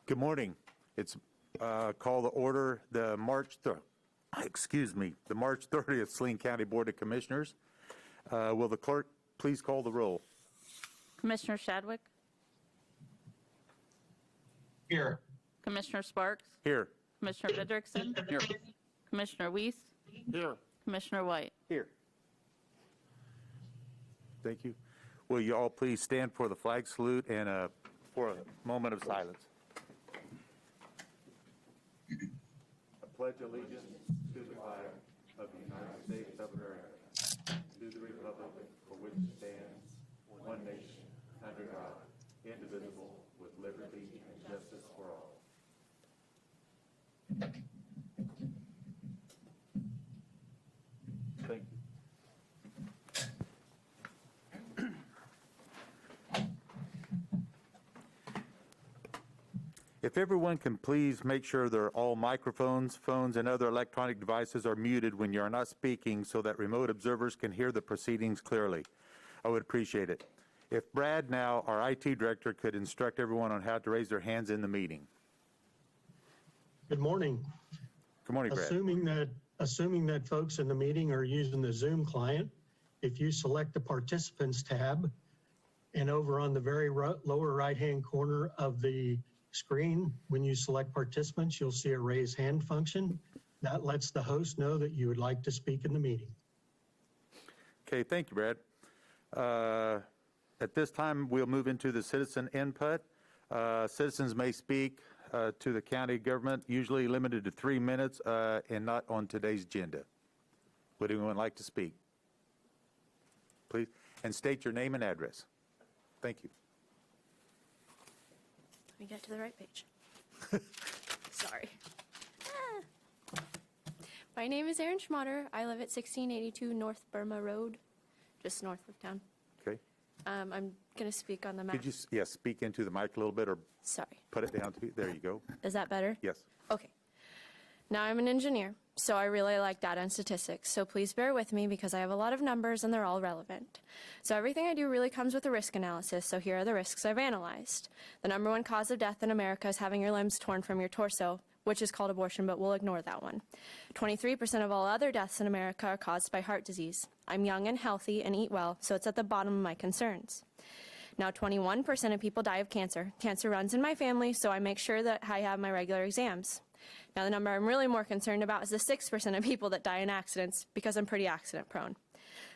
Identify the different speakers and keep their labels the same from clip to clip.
Speaker 1: Good morning. It's call to order the March 30th Saline County Board of Commissioners. Will the clerk please call the roll?
Speaker 2: Commissioner Shadwick?
Speaker 3: Here.
Speaker 2: Commissioner Sparks?
Speaker 1: Here.
Speaker 2: Commissioner Vidrickson?
Speaker 1: Here.
Speaker 2: Commissioner Weiss?
Speaker 1: Here.
Speaker 2: Commissioner White?
Speaker 1: Here. Thank you. Will you all please stand for the flag salute and for a moment of silence? I pledge allegiance to the flag of the United States of America, to the republic for which it stands, one nation, under God, indivisible, with liberty and justice for all. Thank you. If everyone can please make sure that all microphones, phones, and other electronic devices are muted when you are not speaking so that remote observers can hear the proceedings clearly, I would appreciate it. If Brad now, our IT director, could instruct everyone on how to raise their hands in the meeting.
Speaker 4: Good morning.
Speaker 1: Good morning, Brad.
Speaker 4: Assuming that folks in the meeting are using the Zoom client, if you select the Participants tab, and over on the very lower right-hand corner of the screen, when you select Participants, you'll see a raise hand function. That lets the host know that you would like to speak in the meeting.
Speaker 1: Okay, thank you, Brad. At this time, we'll move into the citizen input. Citizens may speak to the county government, usually limited to 3 minutes and not on today's agenda. Would anyone like to speak? Please, and state your name and address. Thank you.
Speaker 5: Let me get to the right page. Sorry. My name is Erin Schmotter. I live at 1682 North Burma Road, just north of town.
Speaker 1: Okay.
Speaker 5: I'm going to speak on the map.
Speaker 1: Could you speak into the mic a little bit or
Speaker 5: Sorry.
Speaker 1: put it down to, there you go.
Speaker 5: Is that better?
Speaker 1: Yes.
Speaker 5: Okay. Now I'm an engineer, so I really like data and statistics, so please bear with me because I have a lot of numbers and they're all relevant. So everything I do really comes with a risk analysis, so here are the risks I've analyzed. The #1 cause of death in America is having your limbs torn from your torso, which is called abortion, but we'll ignore that one. 23% of all other deaths in America are caused by heart disease. I'm young and healthy and eat well, so it's at the bottom of my concerns. Now, 21% of people die of cancer. Cancer runs in my family, so I make sure that I have my regular exams. Now, the number I'm really more concerned about is the 6% of people that die in accidents because I'm pretty accident prone.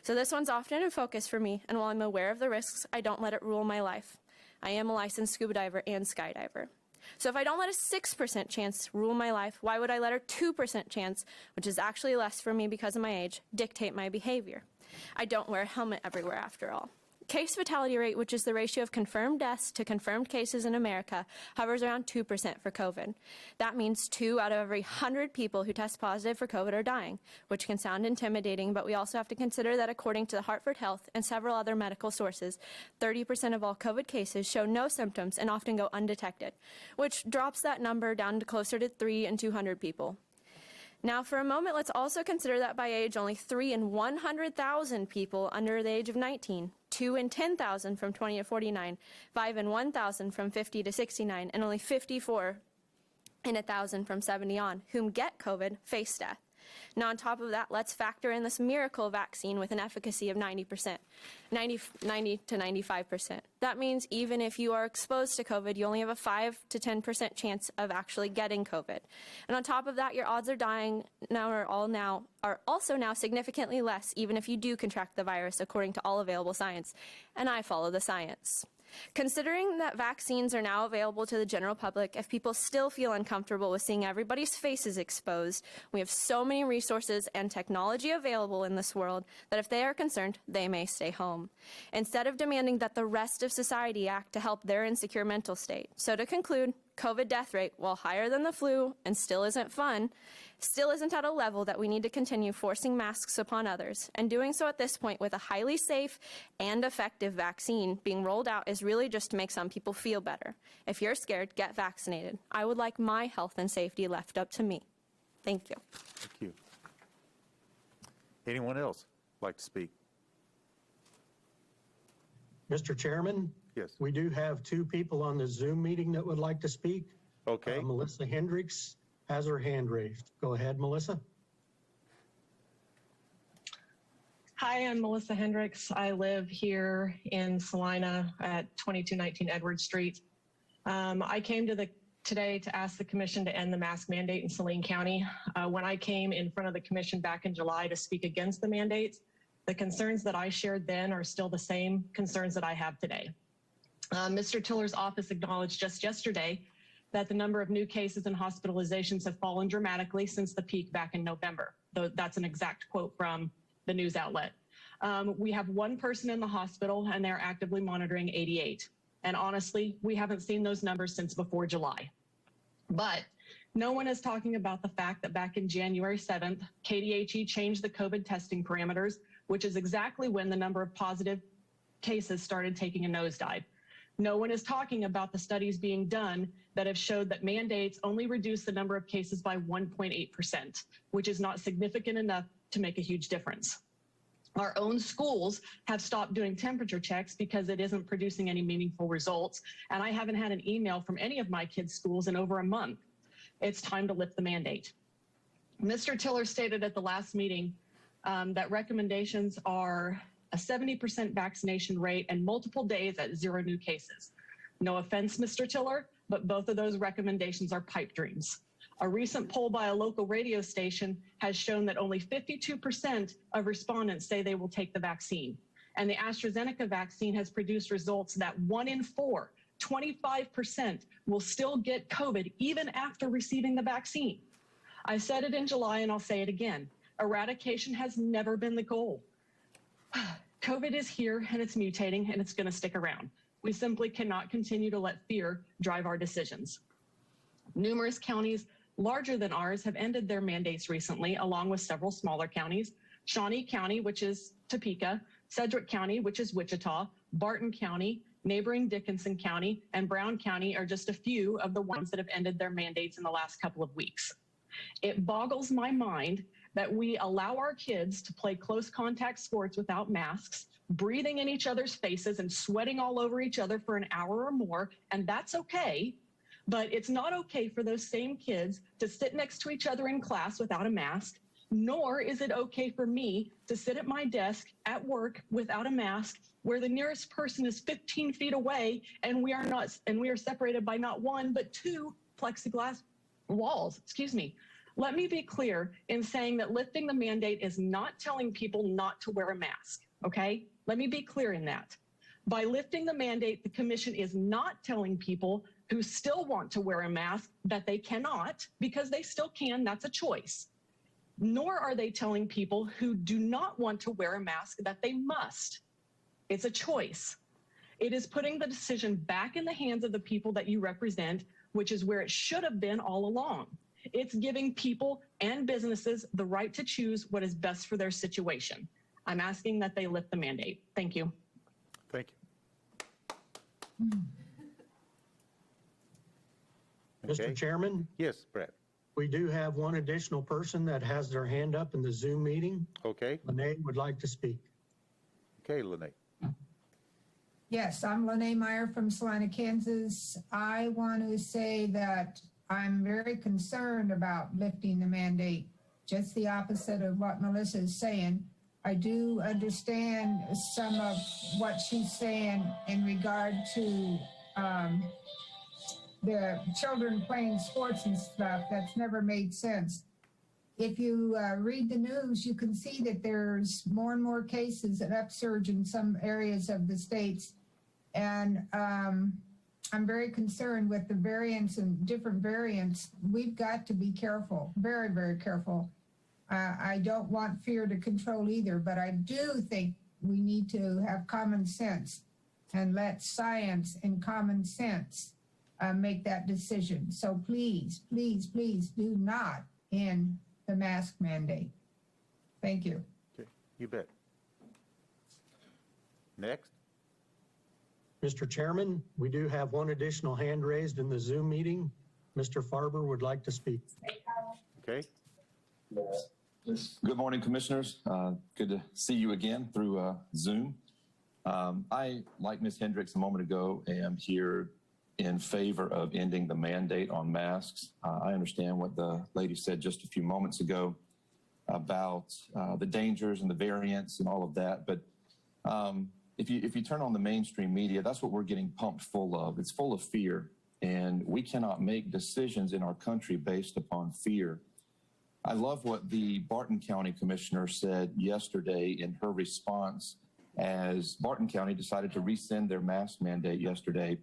Speaker 5: So this one's often in focus for me, and while I'm aware of the risks, I don't let it rule my life. I am a licensed scuba diver and skydiver. So if I don't let a 6% chance rule my life, why would I let a 2% chance, which is actually less for me because of my age, dictate my behavior? I don't wear a helmet everywhere after all. Case fatality rate, which is the ratio of confirmed deaths to confirmed cases in America, hovers around 2% for COVID. That means 2 out of every 100 people who test positive for COVID are dying, which can sound intimidating, but we also have to consider that according to the Hartford Health and several other medical sources, 30% of all COVID cases show no symptoms and often go undetected, which drops that number down to closer to 3 in 200 people. Now, for a moment, let's also consider that by age, only 3 in 100,000 people under the age of 19, 2 in 10,000 from 20 to 49, 5 in 1,000 from 50 to 69, and only 54 in 1,000 from 70 on, whom get COVID, face death. Now, on top of that, let's factor in this miracle vaccine with an efficacy of 90 to 95%. That means even if you are exposed to COVID, you only have a 5 to 10% chance of actually getting COVID. And on top of that, your odds of dying are also now significantly less, even if you do contract the virus, according to all available science. And I follow the science. Considering that vaccines are now available to the general public, if people still feel uncomfortable with seeing everybody's faces exposed, we have so many resources and technology available in this world that if they are concerned, they may stay home, instead of demanding that the rest of society act to help their insecure mental state. So to conclude, COVID death rate, while higher than the flu and still isn't fun, still isn't at a level that we need to continue forcing masks upon others. And doing so at this point with a highly safe and effective vaccine being rolled out is really just to make some people feel better. If you're scared, get vaccinated. I would like my health and safety left up to me. Thank you.
Speaker 1: Thank you. Anyone else like to speak?
Speaker 4: Mr. Chairman?
Speaker 1: Yes.
Speaker 4: We do have 2 people on the Zoom meeting that would like to speak.
Speaker 1: Okay.
Speaker 4: Melissa Hendricks has her hand raised. Go ahead, Melissa.
Speaker 3: Hi, I'm Melissa Hendricks. I live here in Salina at 2219 Edward Street. I came today to ask the commission to end the mask mandate in Saline County. When I came in front of the commission back in July to speak against the mandates, the concerns that I shared then are still the same concerns that I have today. Mr. Tiller's office acknowledged just yesterday that the number of new cases and hospitalizations have fallen dramatically since the peak back in November. Though that's an exact quote from the news outlet. We have one person in the hospital and they're actively monitoring 88. And honestly, we haven't seen those numbers since before July. But no one is talking about the fact that back in January 7th, KDHE changed the COVID testing parameters, which is exactly when the number of positive cases started taking a nosedive. No one is talking about the studies being done that have showed that mandates only reduce the number of cases by 1.8%, which is not significant enough to make a huge difference. Our own schools have stopped doing temperature checks because it isn't producing any meaningful results. And I haven't had an email from any of my kids' schools in over a month. It's time to lift the mandate. Mr. Tiller stated at the last meeting that recommendations are a 70% vaccination rate and multiple days at 0 new cases. No offense, Mr. Tiller, but both of those recommendations are pipe dreams. A recent poll by a local radio station has shown that only 52% of respondents say they will take the vaccine. And the AstraZeneca vaccine has produced results that 1 in 4, 25%, will still get COVID even after receiving the vaccine. I said it in July and I'll say it again. Eradication has never been the goal. COVID is here and it's mutating and it's going to stick around. We simply cannot continue to let fear drive our decisions. Numerous counties larger than ours have ended their mandates recently, along with several smaller counties. Shawnee County, which is Topeka, Sedgwick County, which is Wichita, Barton County, neighboring Dickinson County, and Brown County are just a few of the ones that have ended their mandates in the last couple of weeks. It boggles my mind that we allow our kids to play close contact sports without masks, breathing in each other's faces and sweating all over each other for an hour or more, and that's okay. But it's not okay for those same kids to sit next to each other in class without a mask, nor is it okay for me to sit at my desk at work without a mask where the nearest person is 15 feet away and we are separated by not 1, but 2 plexiglass walls. Excuse me. Let me be clear in saying that lifting the mandate is not telling people not to wear a mask, okay? Let me be clear in that. By lifting the mandate, the commission is not telling people who still want to wear a mask that they cannot, because they still can, that's a choice. Nor are they telling people who do not want to wear a mask that they must. It's a choice. It is putting the decision back in the hands of the people that you represent, which is where it should have been all along. It's giving people and businesses the right to choose what is best for their situation. I'm asking that they lift the mandate. Thank you.
Speaker 1: Thank you.
Speaker 4: Mr. Chairman,
Speaker 1: Yes, Brett.
Speaker 4: we do have one additional person that has their hand up in the Zoom meeting.
Speaker 1: Okay.
Speaker 4: Lene would like to speak.
Speaker 1: Okay, Lene.
Speaker 6: Yes, I'm Lene Meyer from Salina, Kansas. I want to say that I'm very concerned about lifting the mandate, just the opposite of what Melissa is saying. I do understand some of what she's saying in regard to the children playing sports and stuff. That's never made sense. If you read the news, you can see that there's more and more cases, an upsurge in some areas of the states. And I'm very concerned with the variants and different variants. We've got to be careful, very, very careful. I don't want fear to control either, but I do think we need to have common sense and let science and common sense make that decision. So please, please, please do not end the mask mandate. Thank you.
Speaker 1: Okay, you bet. Next.
Speaker 4: Mr. Chairman, we do have one additional hand raised in the Zoom meeting. Mr. Farber would like to speak.
Speaker 1: Okay.
Speaker 7: Good morning, commissioners. Good to see you again through Zoom. I, like Ms. Hendricks a moment ago, am here in favor of ending the mandate on masks. I understand what the lady said just a few moments ago about the dangers and the variants and all of that. But if you turn on the mainstream media, that's what we're getting pumped full of. It's full of fear, and we cannot make decisions in our country based upon fear. I love what the Barton County Commissioner said yesterday in her response as Barton County decided to rescind their mask mandate yesterday.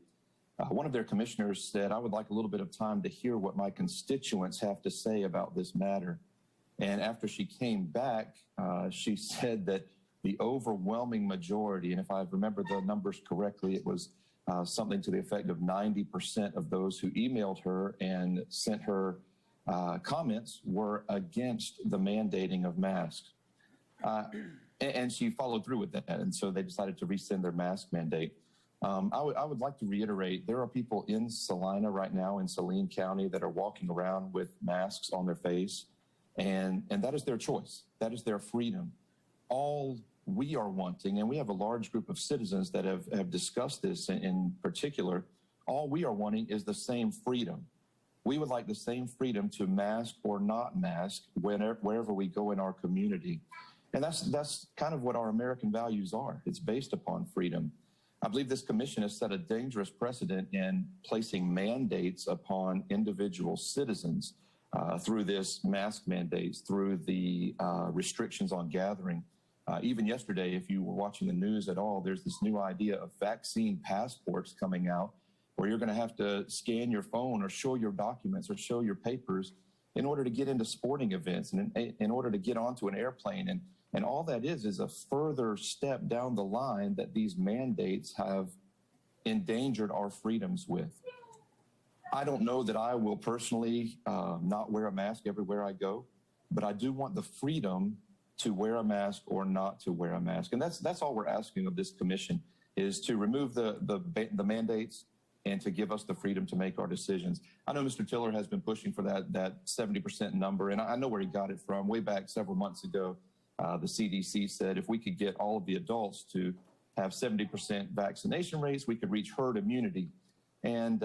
Speaker 7: One of their commissioners said, "I would like a little bit of time to hear what my constituents have to say about this matter." And after she came back, she said that the overwhelming majority, and if I remember the numbers correctly, it was something to the effect of 90% of those who emailed her and sent her comments were against the mandating of masks. And she followed through with that, and so they decided to rescind their mask mandate. I would like to reiterate, there are people in Salina right now, in Saline County, that are walking around with masks on their face, and that is their choice. That is their freedom. All we are wanting, and we have a large group of citizens that have discussed this in particular, all we are wanting is the same freedom. We would like the same freedom to mask or not mask wherever we go in our community. And that's kind of what our American values are. It's based upon freedom. I believe this commission has set a dangerous precedent in placing mandates upon individual citizens through this mask mandates, through the restrictions on gathering. Even yesterday, if you were watching the news at all, there's this new idea of vaccine passports coming out where you're going to have to scan your phone or show your documents or show your papers in order to get into sporting events and in order to get onto an airplane. And all that is a further step down the line that these mandates have endangered our freedoms with. I don't know that I will personally not wear a mask everywhere I go, but I do want the freedom to wear a mask or not to wear a mask. And that's all we're asking of this commission, is to remove the mandates and to give us the freedom to make our decisions. I know Mr. Tiller has been pushing for that 70% number, and I know where he got it from. Way back several months ago, the CDC said if we could get all of the adults to have 70% vaccination rates, we could reach herd immunity. And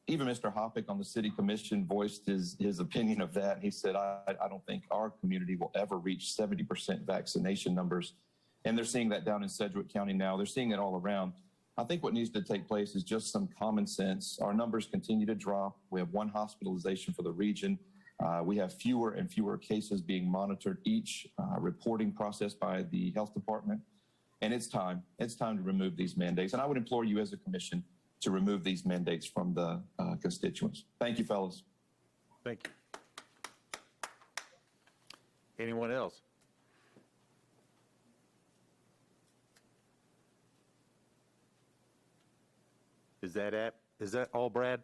Speaker 7: even Mr. Hoppick on the city commission voiced his opinion of that. He said, I don't think our community will ever reach 70% vaccination numbers. And they're seeing that down in Sedgwick County now. They're seeing it all around. I think what needs to take place is just some common sense. Our numbers continue to drop. We have one hospitalization for the region. We have fewer and fewer cases being monitored each reporting process by the health department. And it's time to remove these mandates. And I would implore you as a commission to remove these mandates from the constituents. Thank you, fellas.
Speaker 1: Thank you. Anyone else? Is that all, Brad?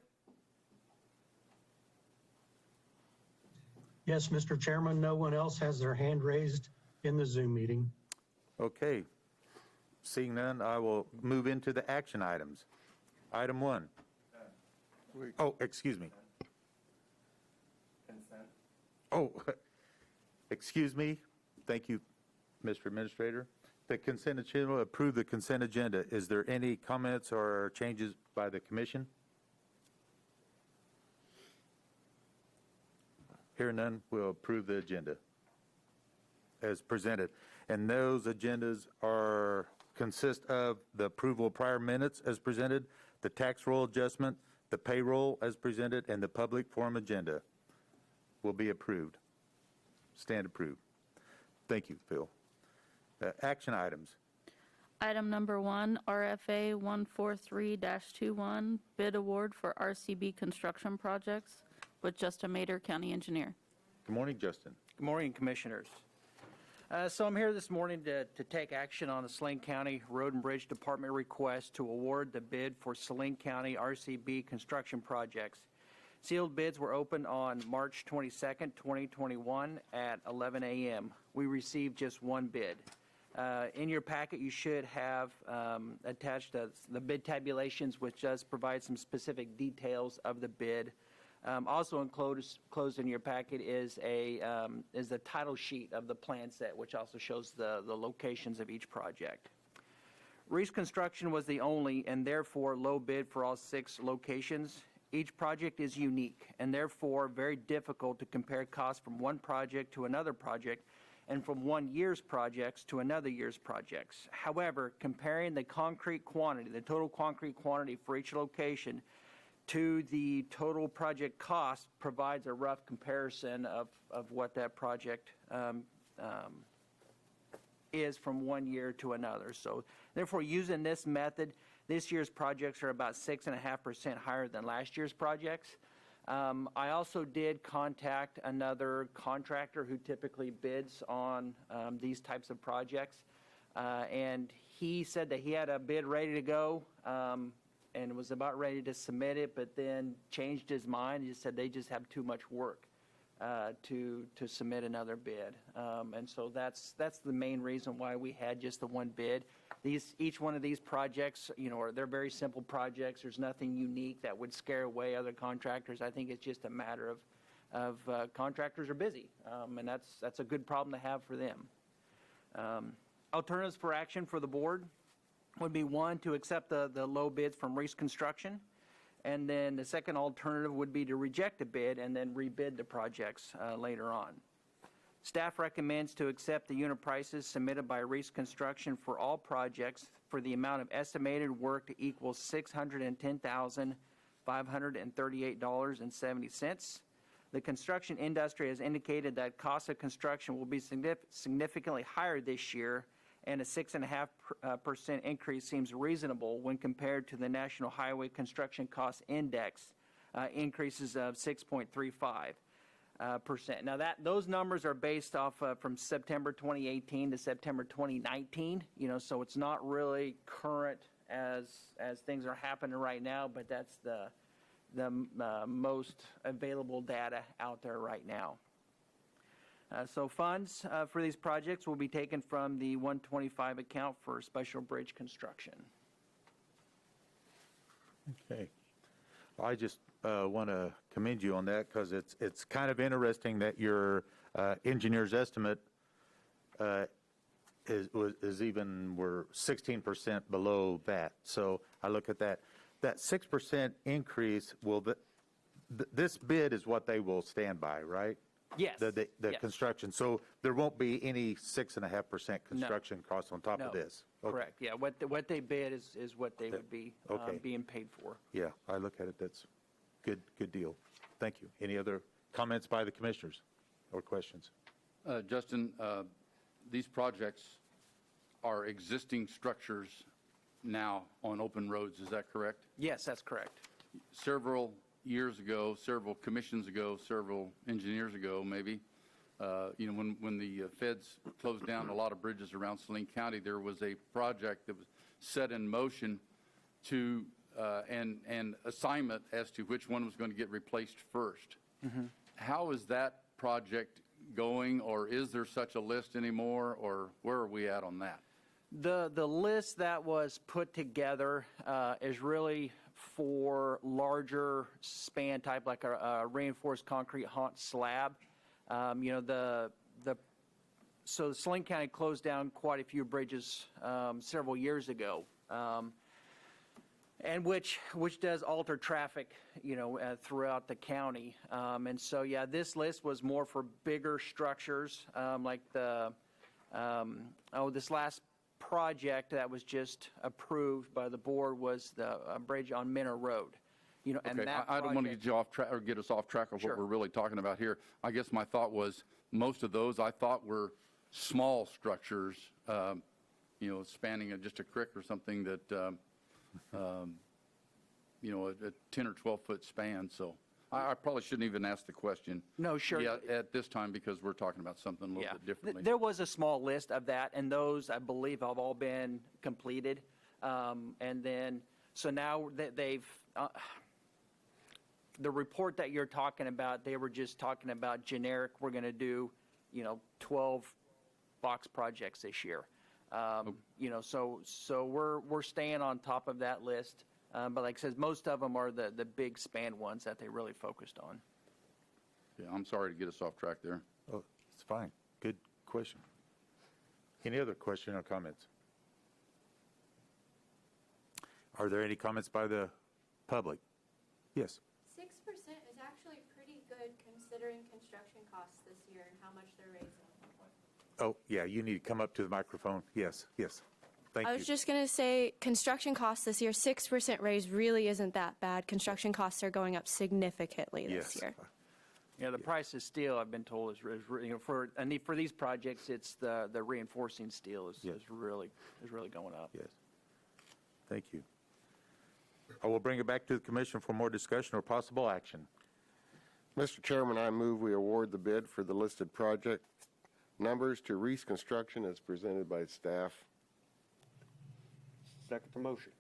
Speaker 4: Yes, Mr. Chairman, no one else has their hand raised in the Zoom meeting.
Speaker 1: Okay. Seeing none, I will move into the action items. Item 1. Oh, excuse me.
Speaker 7: Consent.
Speaker 1: Oh, excuse me. Thank you, Mr. Administrator. The consent agenda, approve the consent agenda. Is there any comments or changes by the commission? Hearing none, we'll approve the agenda as presented. And those agendas consist of the approval of prior minutes as presented, the tax roll adjustment, the payroll as presented, and the public forum agenda will be approved. Stand approved. Thank you, Phil. Action items.
Speaker 2: Item number 1, RFA 143-21, bid award for RCB construction projects with Justin Mader, County Engineer.
Speaker 1: Good morning, Justin.
Speaker 8: Good morning, Commissioners. So I'm here this morning to take action on the Saline County Road and Bridge Department request to award the bid for Saline County RCB construction projects. Sealed bids were opened on March 22nd, 2021 at 11 a.m. We received just one bid. In your packet, you should have attached the bid tabulations, which does provide some specific details of the bid. Also enclosed in your packet is the title sheet of the plan set, which also shows the locations of each project. Reese Construction was the only and therefore low bid for all 6 locations. Each project is unique and therefore very difficult to compare costs from one project to another project and from one year's projects to another year's projects. However, comparing the concrete quantity, the total concrete quantity for each location to the total project cost provides a rough comparison of what that project is from one year to another. So therefore, using this method, this year's projects are about 6.5% higher than last year's projects. I also did contact another contractor who typically bids on these types of projects, and he said that he had a bid ready to go and was about ready to submit it, but then changed his mind. He said they just have too much work to submit another bid, and so that's the main reason why we had just the one bid. Each one of these projects, they're very simple projects. There's nothing unique that would scare away other contractors. I think it's just a matter of contractors are busy, and that's a good problem to have for them. Alternatives for action for the board would be, 1, to accept the low bids from Reese Construction, and then the second alternative would be to reject the bid and then rebid the projects later on. Staff recommends to accept the unit prices submitted by Reese Construction for all projects for the amount of estimated work to equal $610,538.70. The construction industry has indicated that cost of construction will be significantly higher this year, and a 6.5% increase seems reasonable when compared to the National Highway Construction Cost Index increases of 6.35%. Now those numbers are based off from September 2018 to September 2019. So it's not really current as things are happening right now, but that's the most available data out there right now. So funds for these projects will be taken from the 125 account for special bridge construction.
Speaker 1: Okay. I just want to commend you on that, because it's kind of interesting that your engineer's estimate we're 16% below that. So I look at that 6% increase. This bid is what they will stand by, right?
Speaker 8: Yes.
Speaker 1: The
Speaker 8: Yes.
Speaker 1: construction. So there won't be any 6.5% construction cost on top of this. Okay.
Speaker 8: Correct. Yeah. What they bid is what they would be
Speaker 1: Okay.
Speaker 8: being paid for.
Speaker 1: Yeah, I look at it, that's good deal. Thank you. Any other comments by the commissioners or questions?
Speaker 9: Justin, these projects are existing structures now on open roads, is that correct?
Speaker 8: Yes, that's correct.
Speaker 9: Several years ago, several commissions ago, several engineers ago, maybe, when the feds closed down a lot of bridges around Saline County, there was a project that was set in motion to and assignment as to which one was going to get replaced first. Mm-hmm. How is that project going, or is there such a list anymore, or where are we at on that?
Speaker 8: The list that was put together is really for larger span type, like a reinforced concrete haunch slab. So Saline County closed down quite a few bridges several years ago, and which does alter traffic, throughout the county. And so, yeah, this list was more for bigger structures, like this last project that was just approved by the board was the bridge on Minner Road. And
Speaker 9: Okay,
Speaker 8: that
Speaker 9: I don't want to
Speaker 8: project-
Speaker 9: get you off track or get us off track of
Speaker 8: Sure.
Speaker 9: what we're really talking about here. I guess my thought was most of those I thought were small structures, spanning just a creek or something that, a 10 or 12 foot span. So I probably shouldn't even ask the question.
Speaker 8: No, sure.
Speaker 9: yet at this time, because we're talking about something a little bit differently.
Speaker 8: There was a small list of that, and those, I believe, have all been completed. And then, so now that they've, the report that you're talking about, they were just talking about generic, we're going to do, 12 box projects this year. So we're staying on top of that list. But like I said, most of them are the big span ones that they really focused on.
Speaker 9: Yeah, I'm sorry to get us off track there.
Speaker 1: Oh, it's fine. Good question. Any other question or comments? Are there any comments by the public? Yes.
Speaker 5: 6% is actually pretty good considering construction costs this year and how much they're raising.
Speaker 1: Oh, yeah, you need to come up to the microphone. Yes, yes. Thank
Speaker 5: I
Speaker 1: you.
Speaker 5: was just going to say, construction costs this year, 6% raise really isn't that bad. Construction costs are going up significantly this
Speaker 1: Yes.
Speaker 5: year.
Speaker 8: Yeah, the price of steel, I've been told, for these projects, it's the reinforcing steel is really going up.
Speaker 1: Yes. Thank you. I will bring it back to the commission for more discussion or possible action.
Speaker 10: Mr. Chairman, I move we award the bid for the listed project numbers to Reese Construction as presented by staff.
Speaker 11: Second the motion.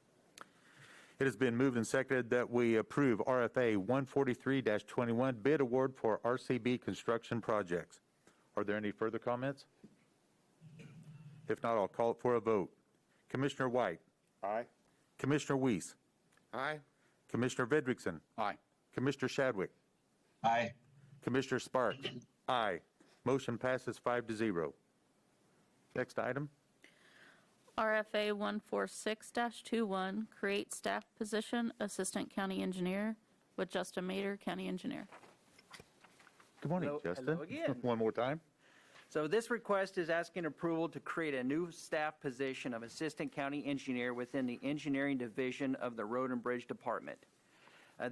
Speaker 1: It has been moved and seconded that we approve RFA 143-21 bid award for RCB construction projects. Are there any further comments? If not, I'll call it for a vote. Commissioner White,
Speaker 11: Aye.
Speaker 1: Commissioner Weiss,
Speaker 10: Aye.
Speaker 1: Commissioner Vidrickson,
Speaker 9: Aye.
Speaker 1: Commissioner Shadwick,
Speaker 11: Aye.
Speaker 1: Commissioner Sparks, aye. Motion passes 5-0. Next item.
Speaker 2: RFA 146-21, create staff position, Assistant County Engineer, with Justin Mader, County Engineer.
Speaker 1: Good morning,
Speaker 8: Hello-
Speaker 1: Justin.
Speaker 8: hello again.
Speaker 1: One more time.
Speaker 8: So this request is asking approval to create a new staff position of Assistant County Engineer within the Engineering Division of the Road and Bridge Department.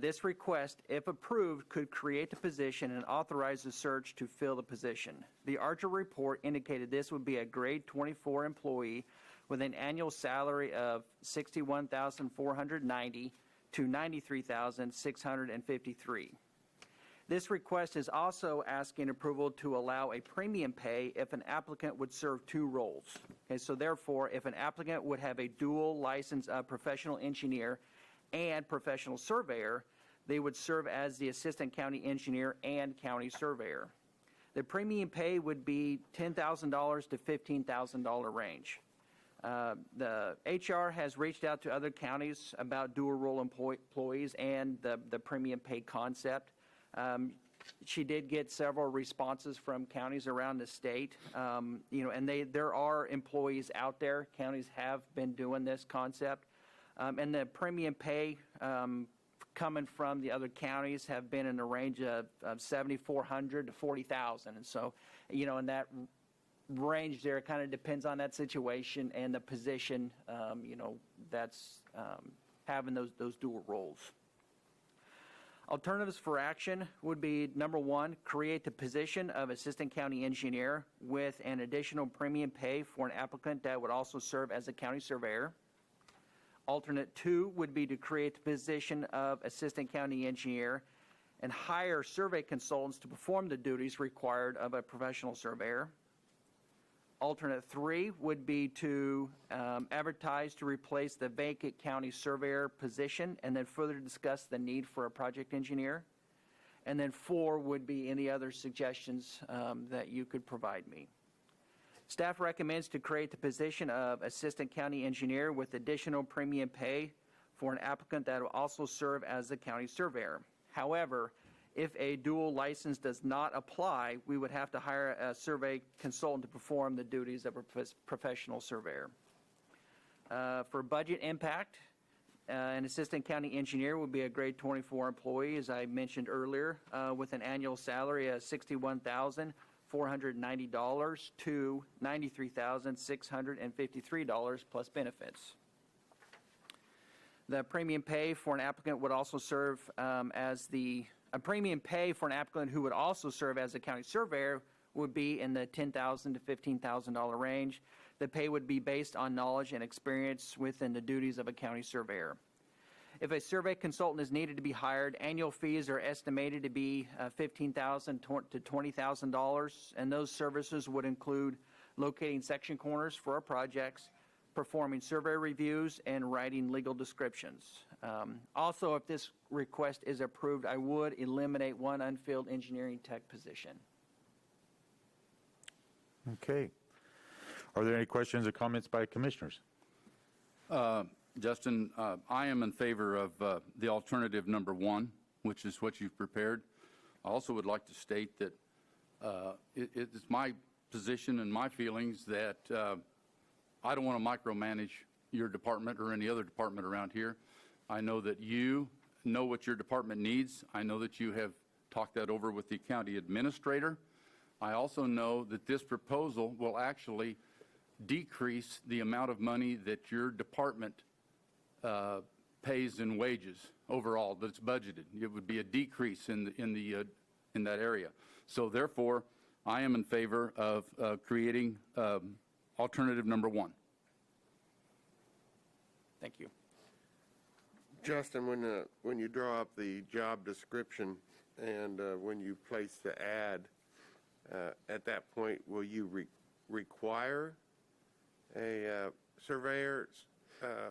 Speaker 8: This request, if approved, could create the position and authorize the search to fill the position. The Archer report indicated this would be a grade 24 employee with an annual salary of $61,490 to $93,653. This request is also asking approval to allow a premium pay if an applicant would serve two roles. Okay, so therefore, if an applicant would have a dual license of professional engineer and professional surveyor, they would serve as the assistant county engineer and county surveyor. The premium pay would be $10,000 to $15,000 range. The HR has reached out to other counties about dual role employees and the premium pay concept. She did get several responses from counties around the state, and there are employees out there. Counties have been doing this concept, and the premium pay coming from the other counties have been in the range of $7,400 to $40,000, and so, in that range there, it kind of depends on that situation and the position, that's having those dual roles. Alternatives for action would be, number one, create the position of Assistant County Engineer with an additional premium pay for an applicant that would also serve as a county surveyor. Alternate two would be to create the position of Assistant County Engineer and hire survey consultants to perform the duties required of a professional surveyor. Alternate three would be to advertise to replace the vacant county surveyor position and then further discuss the need for a project engineer. And then four would be any other suggestions that you could provide me. Staff recommends to create the position of Assistant County Engineer with additional premium pay for an applicant that will also serve as a county surveyor. However, if a dual license does not apply, we would have to hire a survey consultant to perform the duties of a professional surveyor. For budget impact, an assistant county engineer would be a grade 24 employee, as I mentioned earlier, with an annual salary of $61,490 to $93,653 plus benefits. The premium pay for an applicant would also serve a premium pay for an applicant who would also serve as a county surveyor would be in the $10,000 to $15,000 range. The pay would be based on knowledge and experience within the duties of a county surveyor. If a survey consultant is needed to be hired, annual fees are estimated to be $15,000 to $20,000, and those services would include locating section corners for our projects, performing survey reviews, and writing legal descriptions. Also, if this request is approved, I would eliminate one unfilled engineering tech position.
Speaker 1: Okay. Are there any questions or comments by commissioners?
Speaker 9: Justin, I am in favor of the alternative number one, which is what you've prepared. I also would like to state that it's my position and my feelings that I don't want to micromanage your department or any other department around here. I know that you know what your department needs. I know that you have talked that over with the county administrator. I also know that this proposal will actually decrease the amount of money that your department pays in wages overall that's budgeted. It would be a decrease in that area. So therefore, I am in favor of creating alternative number 1.
Speaker 8: Thank you.
Speaker 10: Justin, when you draw up the job description and when you place the ad, at that point, will you require a surveyor's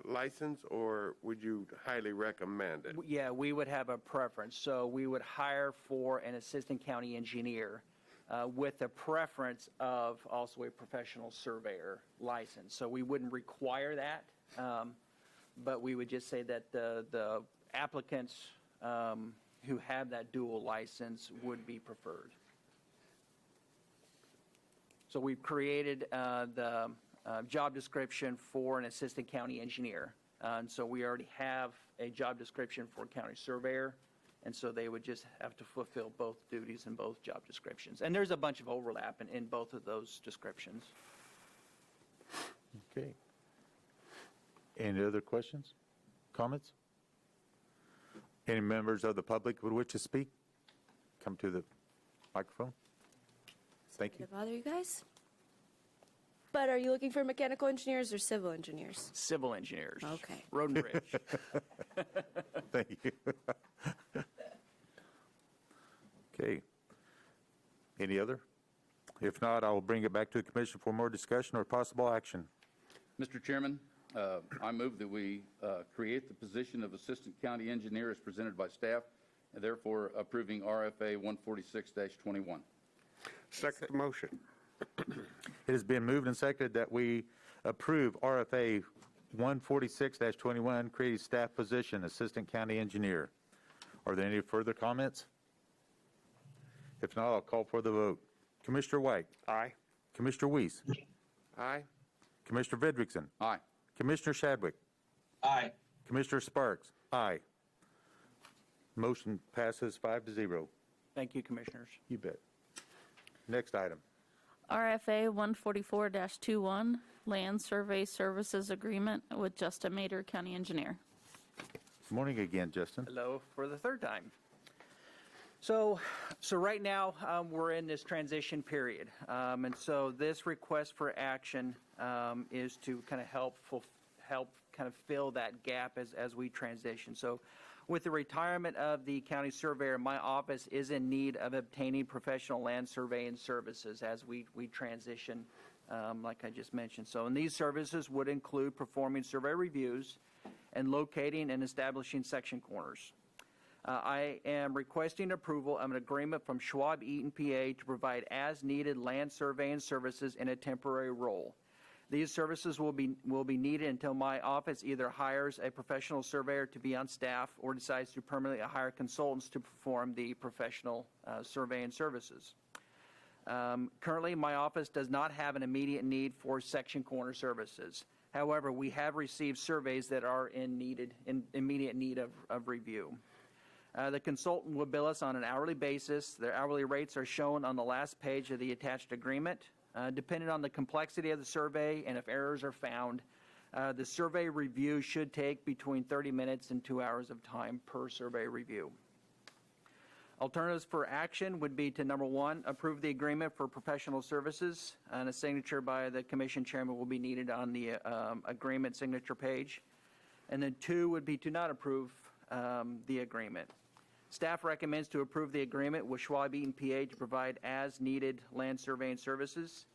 Speaker 10: license, or would you highly recommend it?
Speaker 8: Yeah, we would have a preference. So we would hire for an assistant county engineer with a preference of also a professional surveyor license. So we wouldn't require that, but we would just say that the applicants who have that dual license would be preferred. So we've created the job description for an assistant county engineer. And so we already have a job description for a county surveyor. And so they would just have to fulfill both duties in both job descriptions. And there's a bunch of overlap in both of those descriptions.
Speaker 1: Okay. Any other questions, comments? Any members of the public would wish to speak? Come to the microphone. Thank you.
Speaker 5: To bother you guys? But are you looking for mechanical engineers or civil engineers?
Speaker 8: Civil engineers.
Speaker 5: Okay.
Speaker 8: Road and bridge.
Speaker 1: Thank you. Okay. Any other? If not, I will bring it back to the commission for more discussion or possible action.
Speaker 9: Mr. Chairman, I move that we create the position of Assistant County Engineer as presented by staff, and therefore approving RFA 146-21.
Speaker 10: Second motion.
Speaker 1: It has been moved and seconded that we approve RFA 146-21, creating staff position, Assistant County Engineer. Are there any further comments? If not, I'll call for the vote. Commissioner White?
Speaker 10: Aye.
Speaker 1: Commissioner Weiss?
Speaker 10: Aye.
Speaker 1: Commissioner Vidrickson?
Speaker 9: Aye.
Speaker 1: Commissioner Shadwick?
Speaker 11: Aye.
Speaker 1: Commissioner Sparks? Aye. Motion passes 5-0.
Speaker 8: Thank you, commissioners.
Speaker 1: You bet. Next item.
Speaker 2: RFA 144-21, Land Survey Services Agreement with Justin Mader, County Engineer.
Speaker 1: Good morning again, Justin.
Speaker 8: Hello for the third time. So right now, we're in this transition period. And so this request for action is to kind of help kind of fill that gap as we transition. So with the retirement of the county surveyor, my office is in need of obtaining professional land surveying services as we transition, like I just mentioned. So, and these services would include performing survey reviews and locating and establishing section corners. I am requesting approval of an agreement from Schwab Eaton, PA, to provide as-needed land surveying services in a temporary role. These services will be needed until my office either hires a professional surveyor to be on staff or decides to permanently hire consultants to perform the professional surveying services. Currently, my office does not have an immediate need for section corner services. However, we have received surveys that are in immediate need of review. The consultant will bill us on an hourly basis. Their hourly rates are shown on the last page of the attached agreement. Depending on the complexity of the survey and if errors are found, the survey review should take between 30 minutes and 2 hours of time per survey review. Alternatives for action would be to, number one, approve the agreement for professional services, and a signature by the commission chairman will be needed on the agreement signature page. And then two would be to not approve the agreement. Staff recommends to approve the agreement with Schwab Eaton, PA, to provide as-needed land surveying services.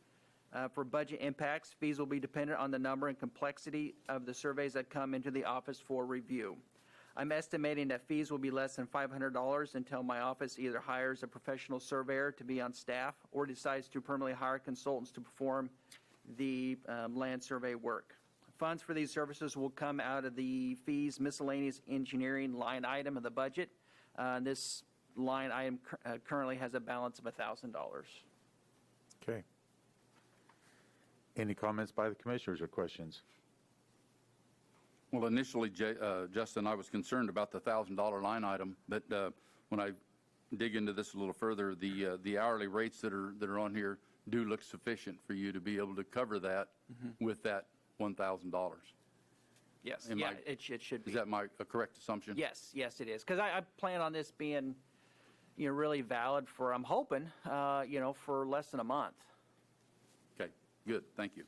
Speaker 8: For budget impacts, fees will be dependent on the number and complexity of the surveys that come into the office for review. I'm estimating that fees will be less than $500 until my office either hires a professional surveyor to be on staff or decides to permanently hire consultants to perform the land survey work. Funds for these services will come out of the fees miscellaneous engineering line item of the budget. This line item currently has a balance of $1,000.
Speaker 1: Okay. Any comments by the commissioners or questions?
Speaker 9: Well, initially, Justin, I was concerned about the $1,000 line item, but when I dig into this a little further, the hourly rates that are on here do look sufficient for you to be able to cover that with that $1,000.
Speaker 8: Yes,
Speaker 9: Am
Speaker 8: yeah,
Speaker 9: I-
Speaker 8: it should be.
Speaker 9: Is that a correct assumption?
Speaker 8: Yes, it is. Because I plan on this being, really valid for, I'm hoping, for less than a month.
Speaker 9: Okay, good, thank you.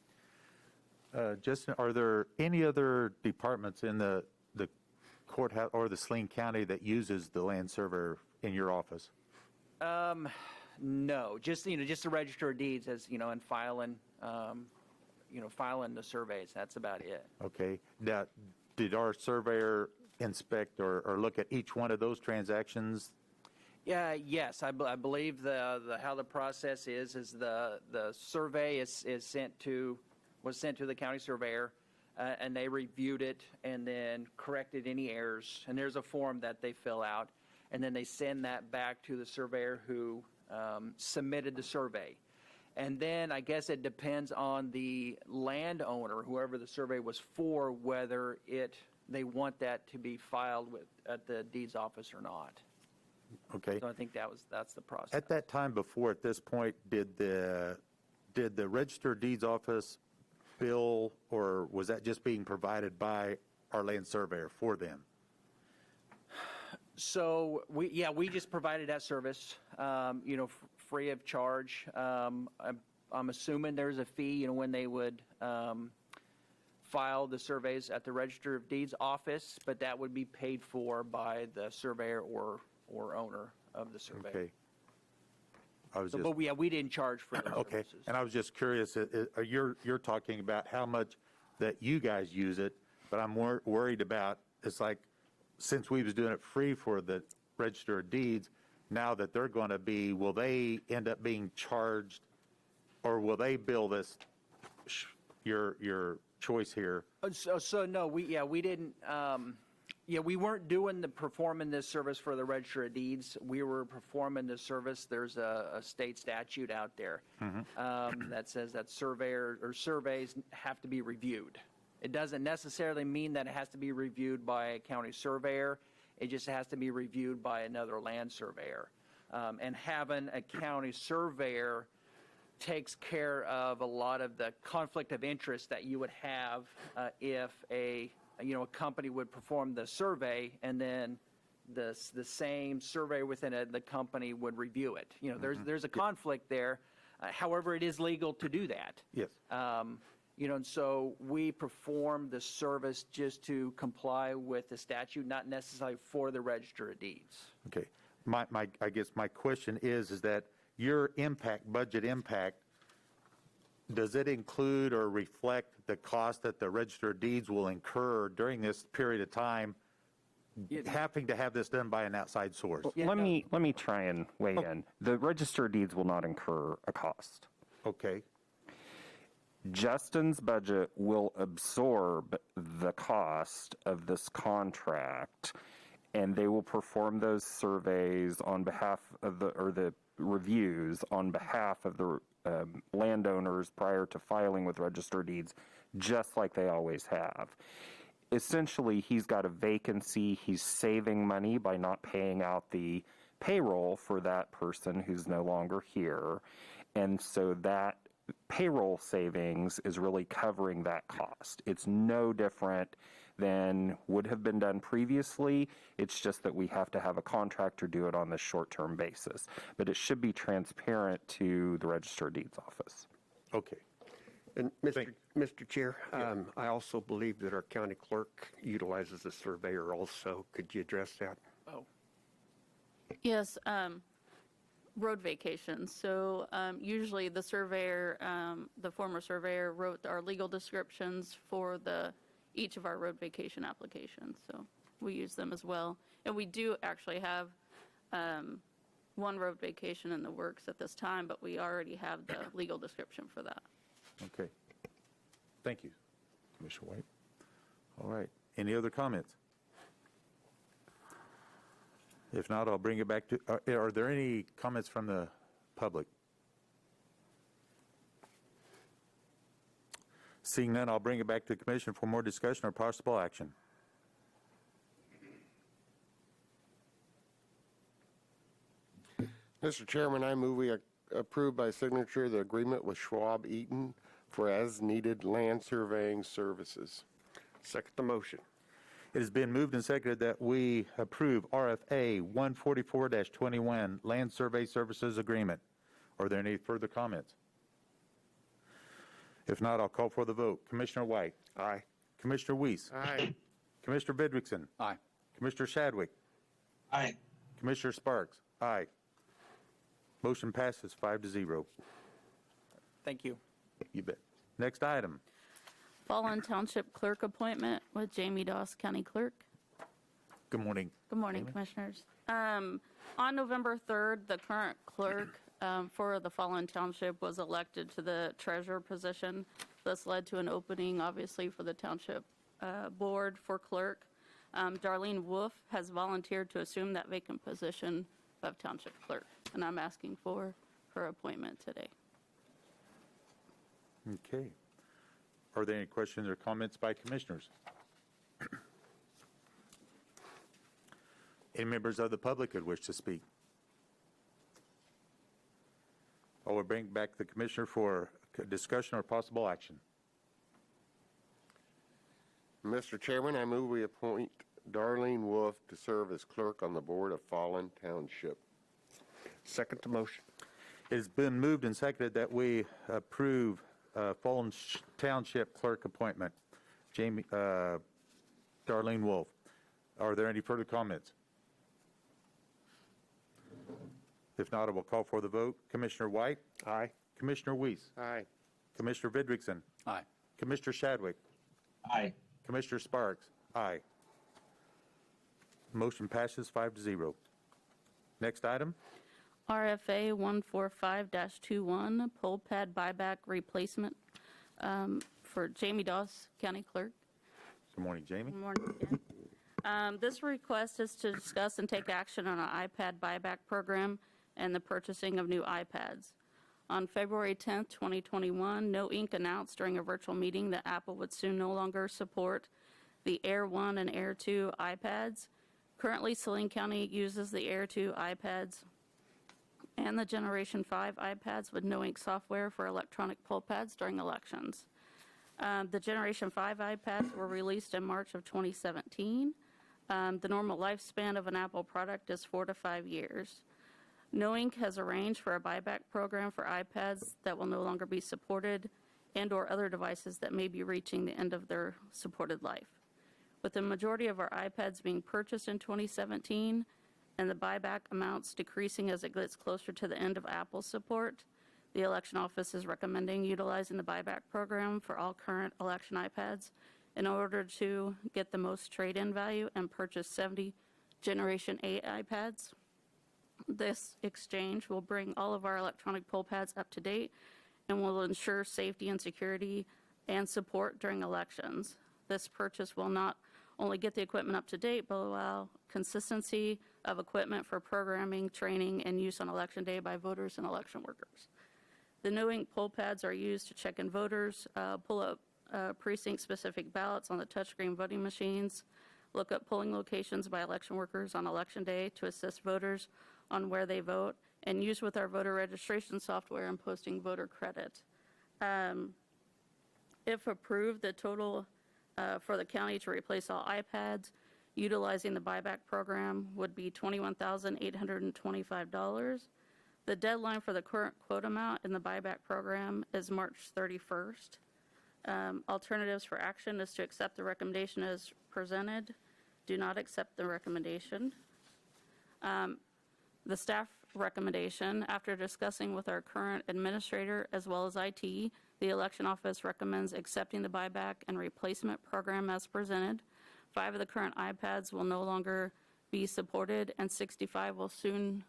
Speaker 1: Justin, are there any other departments in the courthouse or the Saline County that uses the land surveyor in your office?
Speaker 8: No, just the register of deeds as, and filing, filing the surveys. That's about it.
Speaker 1: Okay. Now, did our surveyor inspect or look at each one of those transactions?
Speaker 8: Yeah, yes, I believe how the process is the survey was sent to the county surveyor, and they reviewed it and then corrected any errors. And there's a form that they fill out, and then they send that back to the surveyor who submitted the survey. And then I guess it depends on the landowner, whoever the survey was for, whether they want that to be filed at the deeds office or not.
Speaker 1: Okay.
Speaker 8: So I think that's the process.
Speaker 1: At that time before, at this point, did the Register of Deeds office bill, or was that just being provided by our land surveyor for them?
Speaker 8: So we just provided that service, free of charge. I'm assuming there's a fee, when they would file the surveys at the Register of Deeds office, but that would be paid for by the surveyor or owner of the survey.
Speaker 1: Okay. I was
Speaker 8: So,
Speaker 1: just,
Speaker 8: but we didn't charge for those
Speaker 1: okay.
Speaker 8: services.
Speaker 1: And I was just curious, you're talking about how much that you guys use it, but I'm worried about, it's like, since we was doing it free for the Register of Deeds, now that they're going to be, will they end up being charged, or will they bill this, your choice here?
Speaker 8: So no, we didn't. We weren't performing this service for the Register of Deeds. We were performing the service. There's a state statute out there that says that surveys have to be reviewed. It doesn't necessarily mean that it has to be reviewed by a county surveyor. It just has to be reviewed by another land surveyor. And having a county surveyor takes care of a lot of the conflict of interest that you would have if a company would perform the survey and then the same survey within the company would review it. There's a conflict there. However, it is legal to do that.
Speaker 1: Yes.
Speaker 8: And so we perform the service just to comply with the statute, not necessarily for the Register of Deeds.
Speaker 1: Okay. I guess my question is that your budget impact, does it include or reflect the cost that the Register of Deeds will incur during this period of time, having to have this done by an outside source?
Speaker 11: Let me try and weigh in. The Register of Deeds will not incur a cost.
Speaker 1: Okay.
Speaker 11: Justin's budget will absorb the cost of this contract, and they will perform those surveys on behalf of the reviews on behalf of the landowners prior to filing with Register of Deeds, just like they always have. Essentially, he's got a vacancy. He's saving money by not paying out the payroll for that person who's no longer here. And so that payroll savings is really covering that cost. It's no different than would have been done previously. It's just that we have to have a contractor do it on this short-term basis. But it should be transparent to the Register of Deeds office.
Speaker 1: Okay.
Speaker 12: And Mr. Chair, I also believe that our county clerk utilizes a surveyor also. Could you address that?
Speaker 8: Oh.
Speaker 2: Yes, road vacations. So usually the surveyor, the former surveyor wrote our legal descriptions for each of our road vacation applications. So we use them as well. And we do actually have one road vacation in the works at this time, but we already have the legal description for that.
Speaker 1: Okay. Thank you, Commissioner White. All right. Any other comments? If not, I'll bring it back to, are there any comments from the public? Seeing none, I'll bring it back to the commission for more discussion or possible action.
Speaker 10: Mr. Chairman, I move we approve by signature the agreement with Schwab Eaton for as-needed land surveying services.
Speaker 12: Second the motion.
Speaker 1: It has been moved and seconded that we approve RFA 144-21 Land Survey Services Agreement. Are there any further comments? If not, I'll call for the vote. Commissioner White.
Speaker 12: Aye.
Speaker 1: Commissioner Weiss.
Speaker 10: Aye.
Speaker 1: Commissioner Vidrickson.
Speaker 9: Aye.
Speaker 1: Commissioner Shadwick.
Speaker 13: Aye.
Speaker 1: Commissioner Sparks. Aye. Motion passes 5-0.
Speaker 8: Thank you.
Speaker 1: You bet. Next item.
Speaker 2: Falun Township Clerk appointment with Jamie Doss, County Clerk.
Speaker 1: Good morning.
Speaker 2: Good morning, Commissioners. On November 3rd, the current clerk for the Falun Township was elected to the treasurer position. This led to an opening, obviously, for the Township Board for clerk. Darlene Wolf has volunteered to assume that vacant position of Township Clerk, and I'm asking for her appointment today.
Speaker 1: Okay. Are there any questions or comments by commissioners? Any members of the public who wish to speak? I will bring back the commissioner for discussion or possible action.
Speaker 10: Mr. Chairman, I move we appoint Darlene Wolf to serve as clerk on the board of Falun Township.
Speaker 12: Second the motion.
Speaker 1: It has been moved and seconded that we approve Falun Township clerk appointment, Darlene Wolf. Are there any further comments? If not, I will call for the vote. Commissioner White.
Speaker 12: Aye.
Speaker 1: Commissioner Weiss.
Speaker 10: Aye.
Speaker 1: Commissioner Vidrickson.
Speaker 9: Aye.
Speaker 1: Commissioner Shadwick.
Speaker 13: Aye.
Speaker 1: Commissioner Sparks. Aye. Motion passes 5-0. Next item.
Speaker 2: RFA 145-21 pole pad buyback replacement for Jamie Doss, County Clerk.
Speaker 1: Good morning, Jamie.
Speaker 2: Good morning again. This request is to discuss and take action on an iPad buyback program and the purchasing of new iPads. On February 10th, 2021, No Inc. announced during a virtual meeting that Apple would soon no longer support the Air 1 and Air 2 iPads. Currently, Saline County uses the Air 2 iPads and the Generation 5 iPads with No Inc. software for electronic poll pads during elections. The Generation 5 iPads were released in March of 2017. The normal lifespan of an Apple product is 4 to 5 years. No Inc. has arranged for a buyback program for iPads that will no longer be supported and or other devices that may be reaching the end of their supported life. With the majority of our iPads being purchased in 2017 and the buyback amounts decreasing as it gets closer to the end of Apple's support, the election office is recommending utilizing the buyback program for all current election iPads in order to get the most trade-in value and purchase 70 Generation 8 iPads. This exchange will bring all of our electronic poll pads up to date and will ensure safety and security and support during elections. This purchase will not only get the equipment up to date, but allow consistency of equipment for programming, training, and use on election day by voters and election workers. The No Inc. poll pads are used to check in voters, pull up precinct-specific ballots on the touchscreen voting machines, look up polling locations by election workers on election day to assist voters on where they vote, and use with our voter registration software and posting voter credit. If approved, the total for the county to replace all iPads utilizing the buyback program would be $21,825. The deadline for the current quote amount in the buyback program is March 31st. Alternatives for action is to accept the recommendation as presented. Do not accept the recommendation. The staff recommendation, after discussing with our current administrator as well as IT, the election office recommends accepting the buyback and replacement program as presented. 5 of the current iPads will no longer be supported, and 65 will soon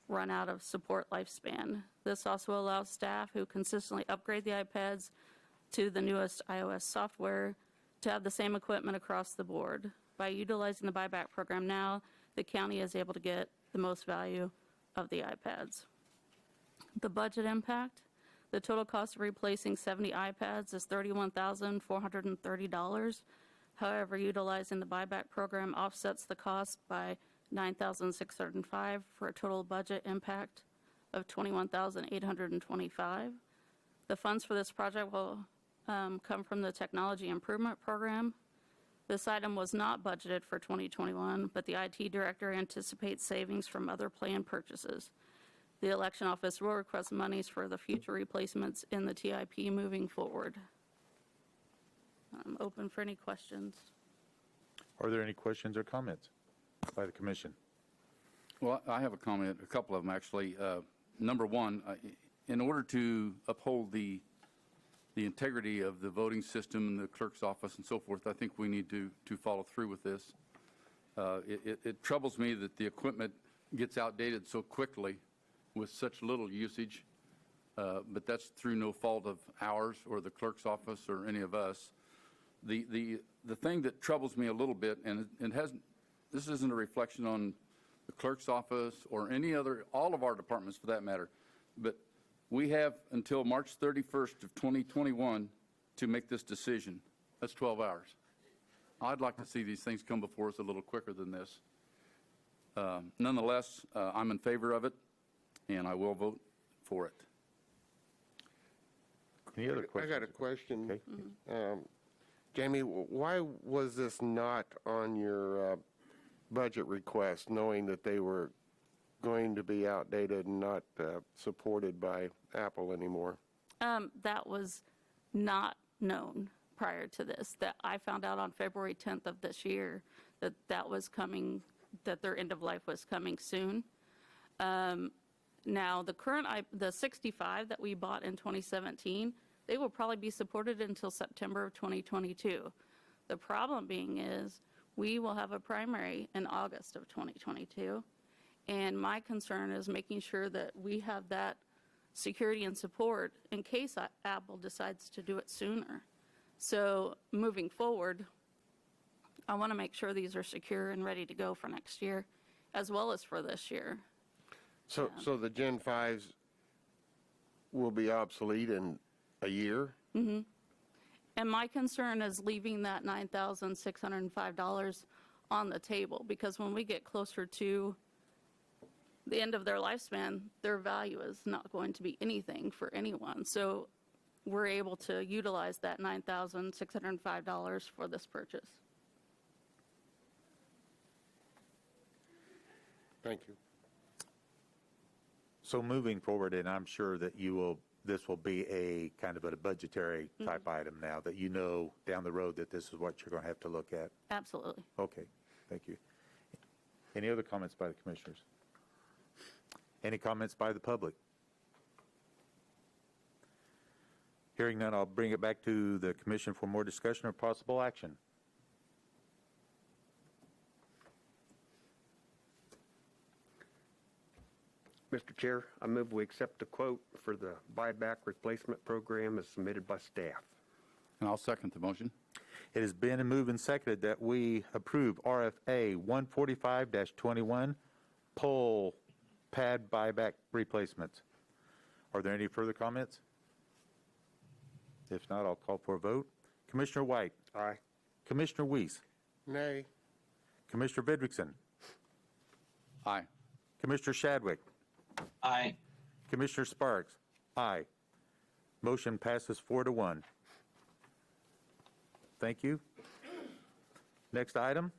Speaker 2: run out of support lifespan. This also allows staff who consistently upgrade the iPads to the newest iOS software to have the same equipment across the board. By utilizing the buyback program now, the county is able to get the most value of the iPads. The budget impact. The total cost of replacing 70 iPads is $31,430. However, utilizing the buyback program offsets the cost by $9,605 for a total budget impact of $21,825. The funds for this project will come from the Technology Improvement Program. This item was not budgeted for 2021, but the IT director anticipates savings from other planned purchases. The election office will request monies for the future replacements in the TIP moving forward. I'm open for any questions.
Speaker 1: Are there any questions or comments by the commission?
Speaker 9: Well, I have a comment, a couple of them actually. Number one, in order to uphold the integrity of the voting system and the clerk's office and so forth, I think we need to follow through with this. It troubles me that the equipment gets outdated so quickly with such little usage, but that's through no fault of ours or the clerk's office or any of us. The thing that troubles me a little bit, and this isn't a reflection on the clerk's office or any other, all of our departments for that matter, but we have until March 31st of 2021 to make this decision. That's 12 hours. I'd like to see these things come before us a little quicker than this. Nonetheless, I'm in favor of it, and I will vote for it.
Speaker 1: Any other
Speaker 10: I
Speaker 1: questions?
Speaker 10: got a question.
Speaker 1: Okay.
Speaker 10: Jamie, why was this not on your budget request, knowing that they were going to be outdated and not supported by Apple anymore?
Speaker 2: That was not known prior to this. That I found out on February 10th of this year that that was coming, that their end of life was coming soon. Now, the 65 that we bought in 2017, they will probably be supported until September of 2022. The problem being is we will have a primary in August of 2022. And my concern is making sure that we have that security and support in case Apple decides to do it sooner. So moving forward, I want to make sure these are secure and ready to go for next year, as well as for this year.
Speaker 10: So the Gen 5s will be obsolete in a year?
Speaker 2: Mm-hmm. And my concern is leaving that $9,605 on the table, because when we get closer to the end of their lifespan, their value is not going to be anything for anyone. So we're able to utilize that $9,605 for this purchase.
Speaker 10: Thank you.
Speaker 1: So moving forward, and I'm sure that this will be a kind of a budgetary type item now, that you know down the road that this is what you're going to have to look at.
Speaker 2: Absolutely.
Speaker 1: Okay, thank you. Any other comments by the commissioners? Any comments by the public? Hearing none, I'll bring it back to the commission for more discussion or possible action.
Speaker 12: Mr. Chair, I move we accept the quote for the buyback replacement program as submitted by staff.
Speaker 9: And I'll second the motion.
Speaker 1: It has been moved and seconded that we approve RFA 145-21 pole pad buyback replacements. Are there any further comments? If not, I'll call for a vote. Commissioner White.
Speaker 12: Aye.
Speaker 1: Commissioner Weiss.
Speaker 10: Nay.
Speaker 1: Commissioner Vidrickson.
Speaker 9: Aye.
Speaker 1: Commissioner Shadwick.
Speaker 13: Aye.
Speaker 1: Commissioner Sparks. Aye. Motion passes 4-1. Thank you. Next item.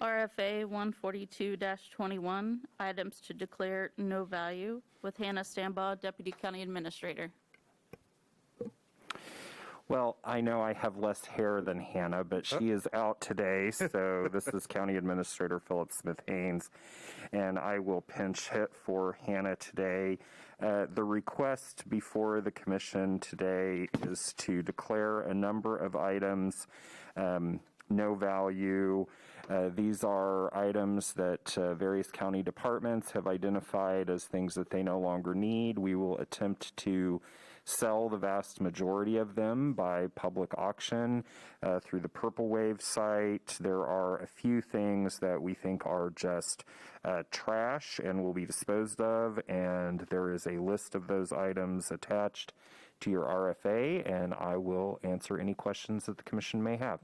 Speaker 2: RFA 142-21, items to declare no value, with Hannah Stambaugh, Deputy County Administrator.
Speaker 11: Well, I know I have less hair than Hannah, but she is out today, so this is County Administrator Philip Smith Haynes, and I will pinch hit for Hannah today. The request before the commission today is to declare a number of items no value. These are items that various county departments have identified as things that they no longer need. We will attempt to sell the vast majority of them by public auction through the Purple Wave site. There are a few things that we think are just trash and will be disposed of, and there is a list of those items attached to your RFA, and I will answer any questions that the Commission may have.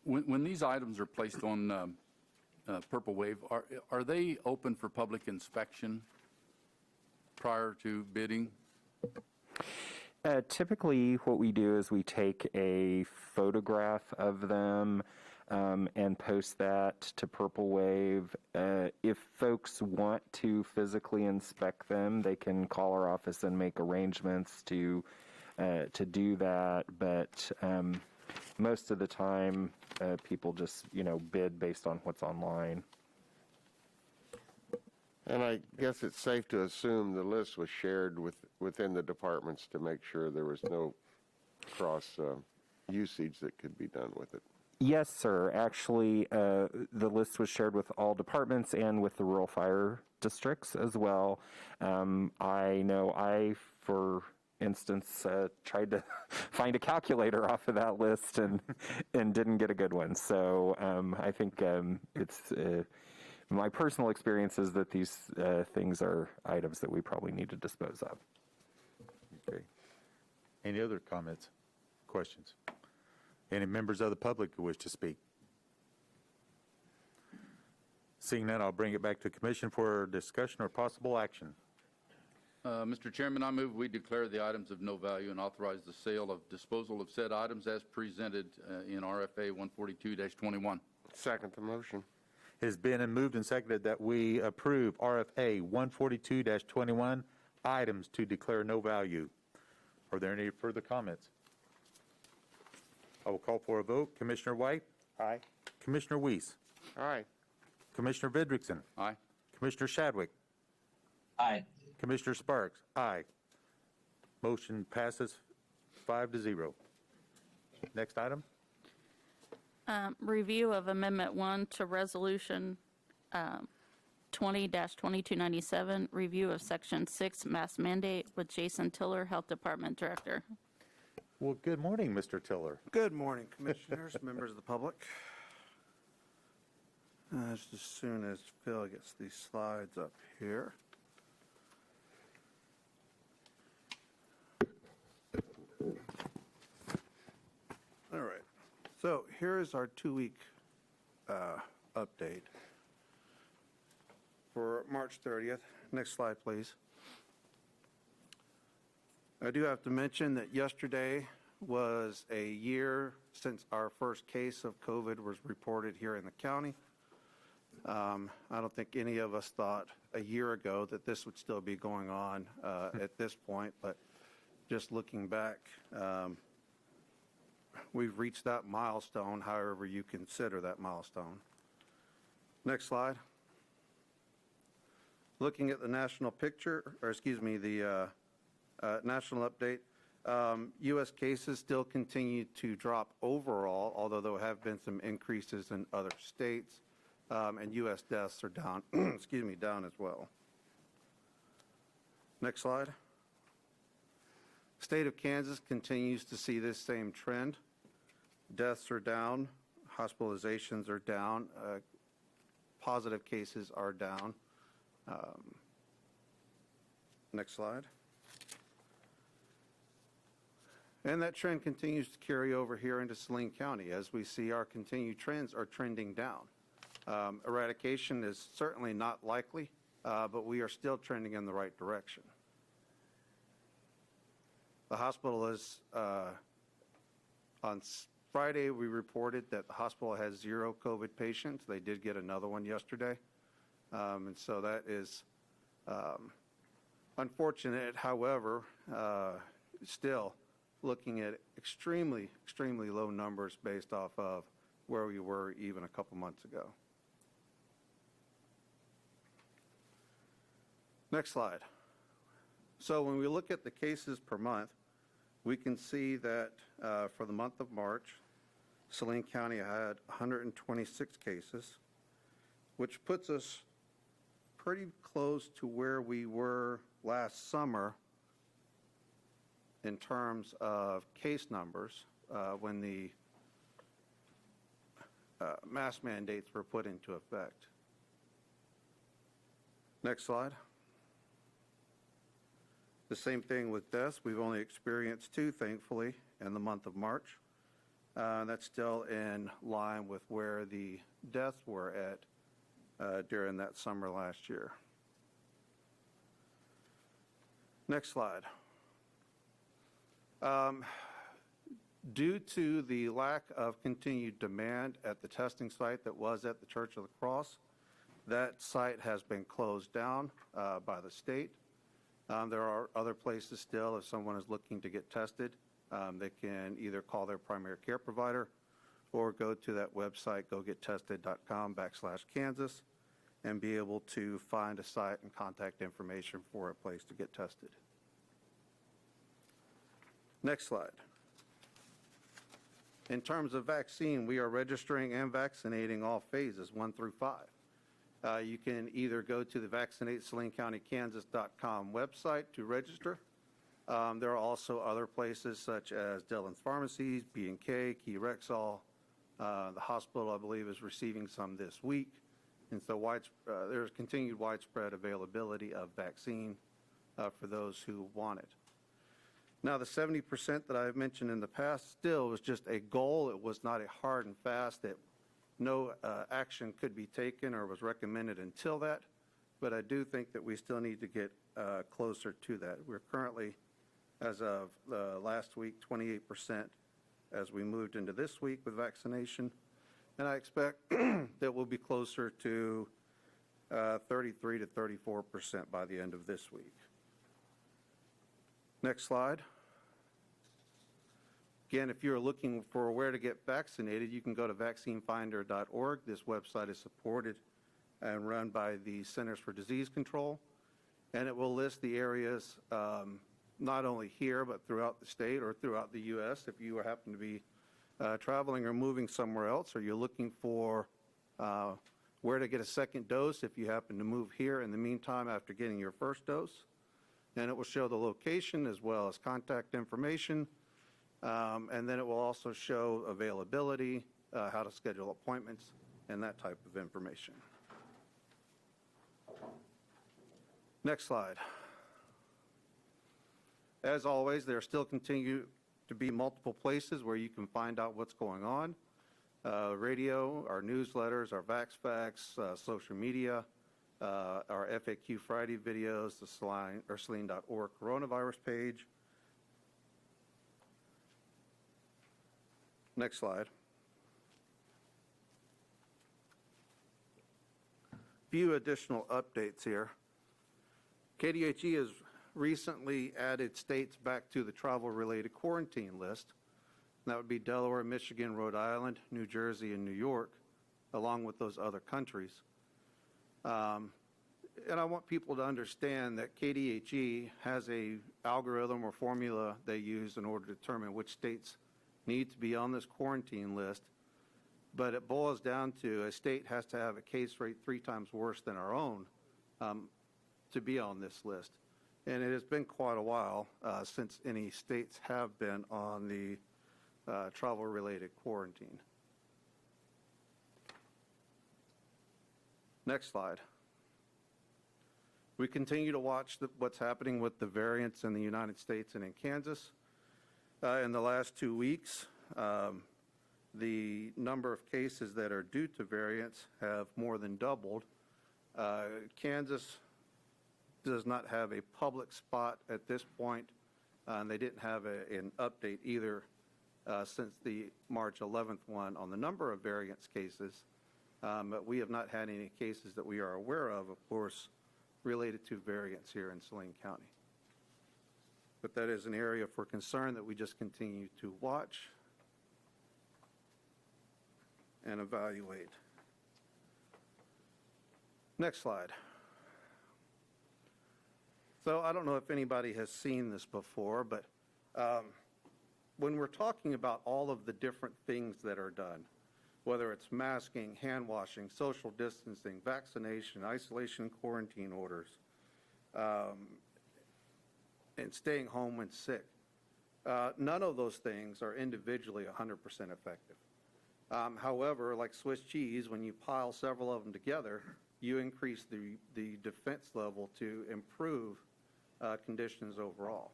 Speaker 9: When these items are placed on Purple Wave, are they open for public inspection prior to bidding?
Speaker 11: Typically, what we do is we take a photograph of them and post that to Purple Wave. If folks want to physically inspect them, they can call our office and make arrangements to do that. But most of the time, people just bid based on what's online.
Speaker 10: And I guess it's safe to assume the list was shared within the departments to make sure there was no cross usage that could be done with it.
Speaker 11: Yes, sir. Actually, the list was shared with all departments and with the rural fire districts as well. I know for instance, tried to find a calculator off of that list and didn't get a good one. So I think it's my personal experience is that these things are items that we probably need to dispose of.
Speaker 1: Okay. Any other comments, questions? Any members of the public who wish to speak? Seeing none, I'll bring it back to Commission for discussion or possible action.
Speaker 9: Mr. Chairman, I move we declare the items of no value and authorize the sale of disposal of said items as presented in RFA 142-21.
Speaker 10: Second the motion.
Speaker 1: It has been moved and seconded that we approve RFA 142-21, items to declare no value. Are there any further comments? I will call for a vote. Commissioner White?
Speaker 12: Aye.
Speaker 1: Commissioner Weiss?
Speaker 10: Aye.
Speaker 1: Commissioner Vidrickson?
Speaker 9: Aye.
Speaker 1: Commissioner Shadwick?
Speaker 13: Aye.
Speaker 1: Commissioner Sparks? Aye. Motion passes 5-0. Next item?
Speaker 2: Review of Amendment 1 to Resolution 20-2297, review of Section 6 mask mandate with Jason Tiller, Health Department Director.
Speaker 1: Well, good morning, Mr. Tiller.
Speaker 14: Good morning, Commissioners, members of the public. Just as soon as Phil gets these slides up here. All right. So here is our 2-week update for March 30th. Next slide, please. I do have to mention that yesterday was a year since our first case of COVID was reported here in the county. I don't think any of us thought a year ago that this would still be going on at this point, but just looking back, we've reached that milestone, however you consider that milestone. Next slide. Looking at the national picture, or excuse me, the national update, U.S. cases still continue to drop overall, although there have been some increases in other states, and U.S. deaths are down, excuse me, down as well. Next slide. State of Kansas continues to see this same trend. Deaths are down, hospitalizations are down, positive cases are down. Next slide. And that trend continues to carry over here into Saline County as we see our continued trends are trending down. Eradication is certainly not likely, but we are still trending in the right direction. The hospital is, on Friday, we reported that the hospital has 0 COVID patients. They did get another one yesterday. And so that is unfortunate. However, still looking at extremely, extremely low numbers based off of where we were even a couple months ago. Next slide. So when we look at the cases per month, we can see that for the month of March, Saline County had 126 cases, which puts us pretty close to where we were last summer in terms of case numbers when the mask mandates were put into effect. Next slide. The same thing with deaths. We've only experienced 2, thankfully, in the month of March. That's still in line with where the deaths were at during that summer last year. Next slide. Due to the lack of continued demand at the testing site that was at the Church of the Cross, that site has been closed down by the state. There are other places still, if someone is looking to get tested, they can either call their primary care provider or go to that website, gogettested.com/Kansas, and be able to find a site and contact information for a place to get tested. Next slide. In terms of vaccine, we are registering and vaccinating all phases 1 through 5. You can either go to the vaccinatesalinecountykansas.com website to register. There are also other places such as Dillon's Pharmacies, B&K, Key Rexall. The hospital, I believe, is receiving some this week. And so there's continued widespread availability of vaccine for those who want it. Now, the 70% that I've mentioned in the past still was just a goal. It was not a hard and fast that no action could be taken or was recommended until that. But I do think that we still need to get closer to that. We're currently, as of last week, 28% as we moved into this week with vaccination. And I expect that we'll be closer to 33 to 34% by the end of this week. Next slide. Again, if you're looking for where to get vaccinated, you can go to vaccinefinder.org. This website is supported and run by the Centers for Disease Control, and it will list the areas not only here but throughout the state or throughout the U.S. if you happen to be traveling or moving somewhere else, or you're looking for where to get a second dose if you happen to move here in the meantime after getting your first dose. And it will show the location as well as contact information. And then it will also show availability, how to schedule appointments, and that type of information. Next slide. As always, there still continue to be multiple places where you can find out what's going on. Radio, our newsletters, our VaxFacts, social media, our FAQ Friday videos, the Saline.org coronavirus page. Next slide. Few additional updates here. KDHE has recently added states back to the travel-related quarantine list. That would be Delaware, Michigan, Rhode Island, New Jersey, and New York, along with those other countries. And I want people to understand that KDHE has a algorithm or formula they use in order to determine which states need to be on this quarantine list. But it boils down to a state has to have a case rate 3 times worse than our own to be on this list. And it has been quite a while since any states have been on the travel-related quarantine. Next slide. We continue to watch what's happening with the variants in the United States and in Kansas. In the last 2 weeks, the number of cases that are due to variants have more than doubled. Kansas does not have a public spot at this point, and they didn't have an update either since the March 11th one on the number of variants cases. But we have not had any cases that we are aware of course, related to variants here in Saline County. But that is an area for concern that we just continue to watch and evaluate. Next slide. So I don't know if anybody has seen this before, but when we're talking about all of the different things that are done, whether it's masking, hand washing, social distancing, vaccination, isolation, quarantine orders, and staying home when sick. None of those things are individually 100% effective. However, like Swiss cheese, when you pile several of them together, you increase the defense level to improve conditions overall.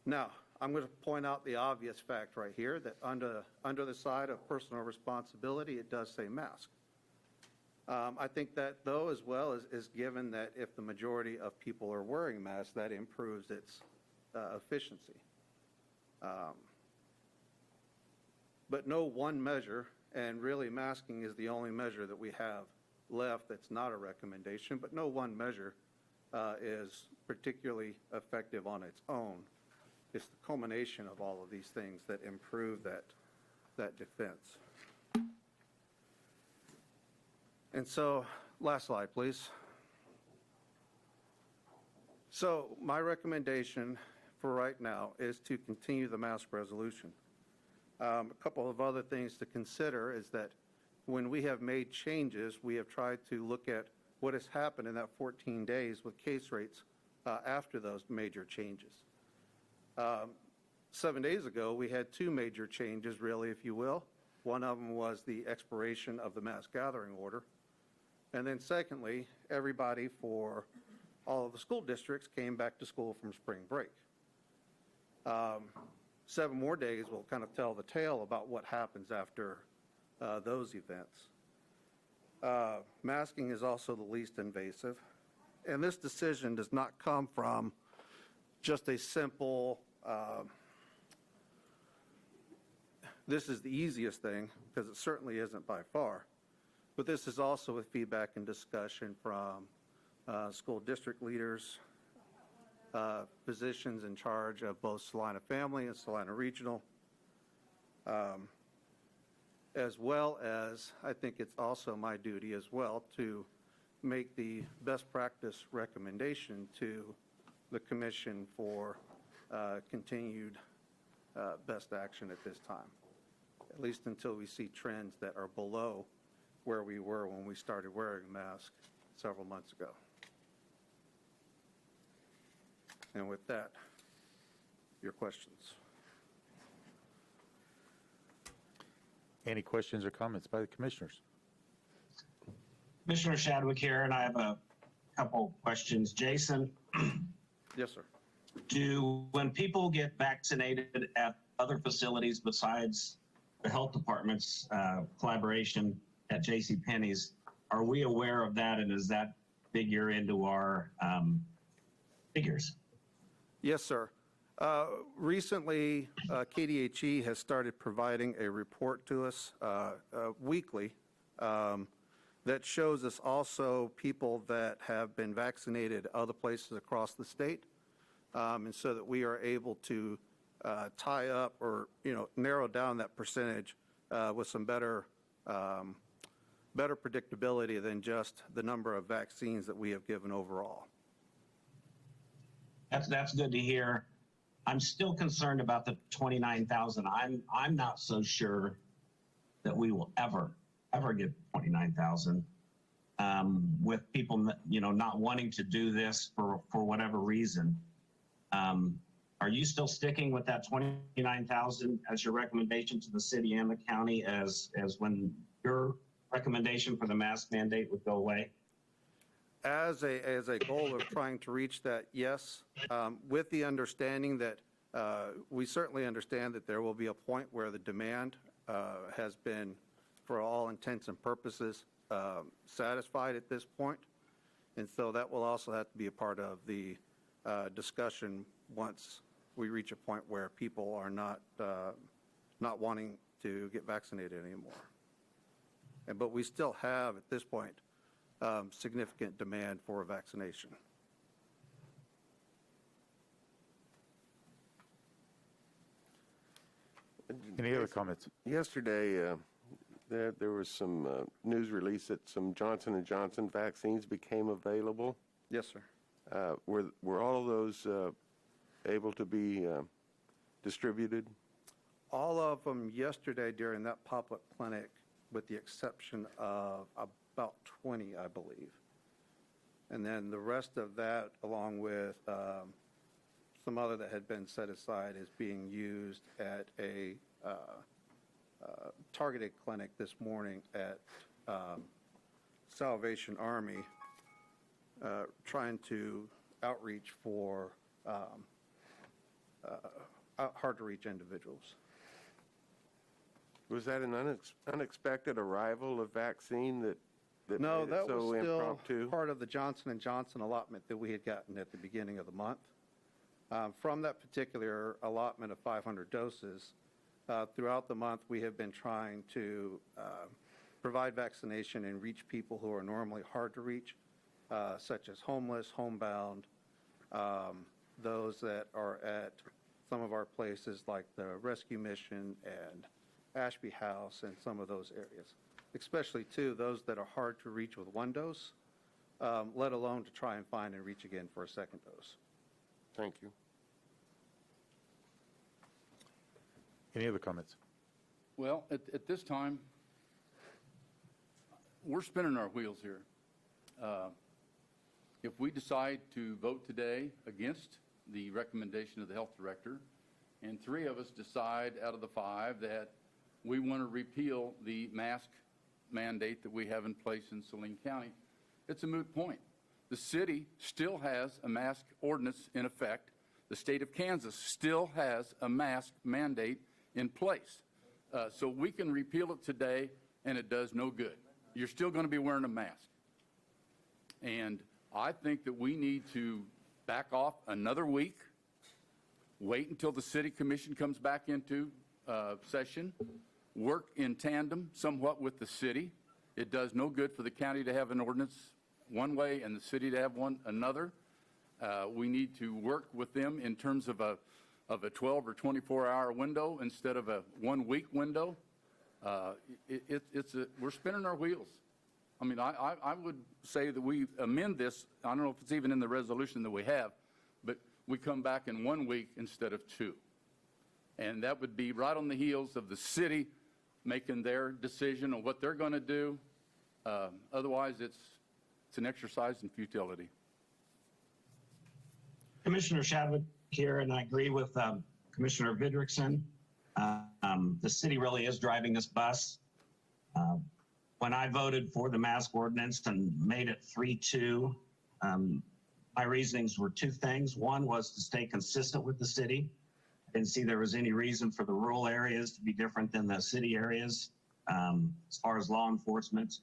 Speaker 14: Now, I'm going to point out the obvious fact right here that under the side of personal responsibility, it does say mask. I think that, though, as well is given that if the majority of people are wearing masks, that improves its efficiency. But no one measure, and really masking is the only measure that we have left that's not a recommendation, but no one measure is particularly effective on its own. It's the culmination of all of these things that improve that defense. And so, last slide, please. So my recommendation for right now is to continue the mask resolution. A couple of other things to consider is that when we have made changes, we have tried to look at what has happened in that 14 days with case rates after those major changes. 7 days ago, we had two major changes, really, if you will. One of them was the expiration of the mass gathering order. And then secondly, everybody for all of the school districts came back to school from spring break. 7 more days will kind of tell the tale about what happens after those events. Masking is also the least invasive. And this decision does not come from just a simple, this is the easiest thing, because it certainly isn't by far. But this is also with feedback and discussion from school district leaders, physicians in charge of both Salina Family and Salina Regional, as well as I think it's also my duty as well to make the best practice recommendation to the commission for continued best action at this time, at least until we see trends that are below where we were when we started wearing masks several months ago. And with that, your questions.
Speaker 1: Any questions or comments by the commissioners?
Speaker 13: Commissioner Shadwick here, and I have a couple questions. Jason?
Speaker 14: Yes, sir.
Speaker 13: When people get vaccinated at other facilities besides the health department's collaboration at JCPenney's, are we aware of that, and does that figure into our figures?
Speaker 14: Yes, sir. Recently, KDHE has started providing a report to us weekly that shows us also people that have been vaccinated other places across the state, and so that we are able to tie up or narrow down that percentage with some better predictability than just the number of vaccines that we have given overall.
Speaker 13: That's good to hear. I'm still concerned about the 29,000. I'm not so sure that we will ever get 29,000 with people not wanting to do this for whatever reason. Are you still sticking with that 29,000 as your recommendation to the city and the county as when your recommendation for the mask mandate would go away?
Speaker 14: As a goal of trying to reach that, yes, with the understanding that we certainly understand that there will be a point where the demand has been, for all intents and purposes, satisfied at this point. And so that will also have to be a part of the discussion once we reach a point where people are not wanting to get vaccinated anymore. But we still have, at this point, significant demand for vaccination.
Speaker 1: Any other comments?
Speaker 10: Yesterday, there was some news release that some Johnson & Johnson vaccines became available.
Speaker 14: Yes, sir.
Speaker 10: Were all of those able to be distributed?
Speaker 14: All of them yesterday during that pop-up clinic, with the exception of about 20, I believe. And then the rest of that, along with some other that had been set aside, is being used at a targeted clinic this morning at Salvation Army, trying to outreach for hard-to-reach individuals.
Speaker 10: Was that an unexpected arrival of vaccine that
Speaker 14: No,
Speaker 10: made it
Speaker 14: that
Speaker 10: so
Speaker 14: was still
Speaker 10: impromptu?
Speaker 14: part of the Johnson & Johnson allotment that we had gotten at the beginning of the month. From that particular allotment of 500 doses, throughout the month, we have been trying to provide vaccination and reach people who are normally hard to reach, such as homeless, homebound, those that are at some of our places like the Rescue Mission and Ashby House and some of those areas, especially, too, those that are hard to reach with one dose, let alone to try and find and reach again for a second dose.
Speaker 10: Thank you.
Speaker 1: Any other comments?
Speaker 9: Well, at this time, we're spinning our wheels here. If we decide to vote today against the recommendation of the health director, and 3 of us decide out of the 5 that we want to repeal the mask mandate that we have in place in Saline County, it's a moot point. The city still has a mask ordinance in effect. The state of Kansas still has a mask mandate in place. So we can repeal it today, and it does no good. You're still going to be wearing a mask. And I think that we need to back off another week, wait until the city commission comes back into session, work in tandem somewhat with the city. It does no good for the county to have an ordinance one way and the city to have one another. We need to work with them in terms of a 12 or 24-hour window instead of a 1-week window. We're spinning our wheels. I mean, I would say that we amend this. I don't know if it's even in the resolution that we have, but we come back in 1 week instead of 2. And that would be right on the heels of the city making their decision on what they're going to do. Otherwise, it's an exercise in futility.
Speaker 13: Commissioner Shadwick here, and I agree with Commissioner Vidrickson. The city really is driving this bus. When I voted for the mask ordinance and made it 3-2, my reasonings were 2 things. One was to stay consistent with the city. I didn't see there was any reason for the rural areas to be different than the city areas as far as law enforcement.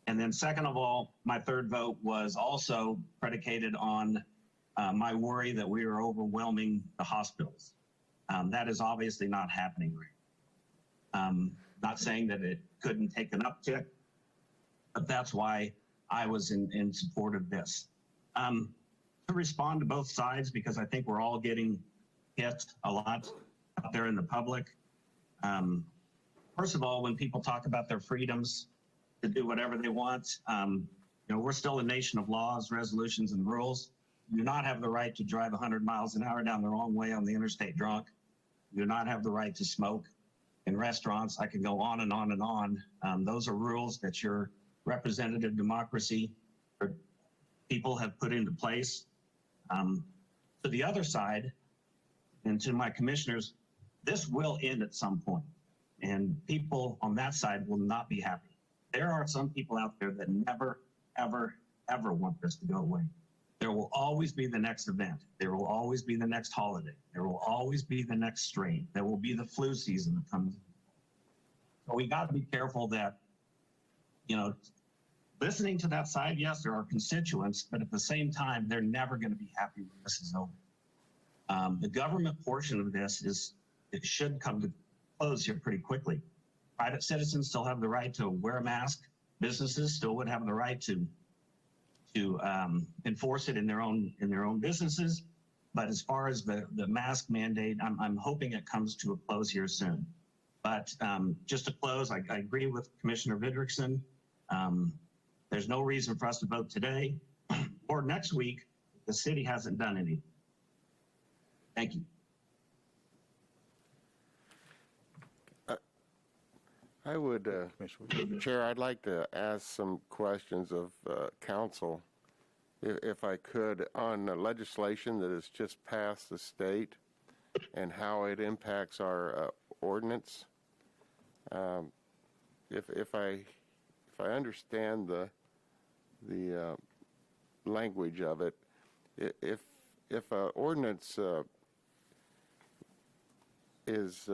Speaker 13: And then second of all, my third vote was also predicated on my worry that we are overwhelming the hospitals. That is obviously not happening right. Not saying that it couldn't take an uptick, but that's why I was in support of this. To respond to both sides, because I think we're all getting hit a lot out there in the public. First of all, when people talk about their freedoms to do whatever they want, we're still a nation of laws, resolutions, and rules. You do not have the right to drive 100 miles an hour down the wrong way on the interstate drunk. You do not have the right to smoke in restaurants. I could go on and on and on. Those are rules that your representative democracy or people have put into place. To the other side, and to my commissioners, this will end at some point, and people on that side will not be happy. There are some people out there that never, ever, ever want this to go away. There will always be the next event. There will always be the next holiday. There will always be the next strain. There will be the flu season that comes. So we got to be careful that, listening to that side, yes, there are constituents, but at the same time, they're never going to be happy when this is over. The government portion of this it should come to close here pretty quickly. Private citizens still have the right to wear a mask. Businesses still would have the right to enforce it in their own businesses. But as far as the mask mandate, I'm hoping it comes to a close here soon. But just to close, I agree with Commissioner Vidrickson. There's no reason for us to vote today or next week. The city hasn't done anything. Thank you.
Speaker 10: I would, Chair, I'd like to ask some questions of council, if I could, on the legislation that has just passed the state and how it impacts our ordinance. If I understand the language of it, if an ordinance is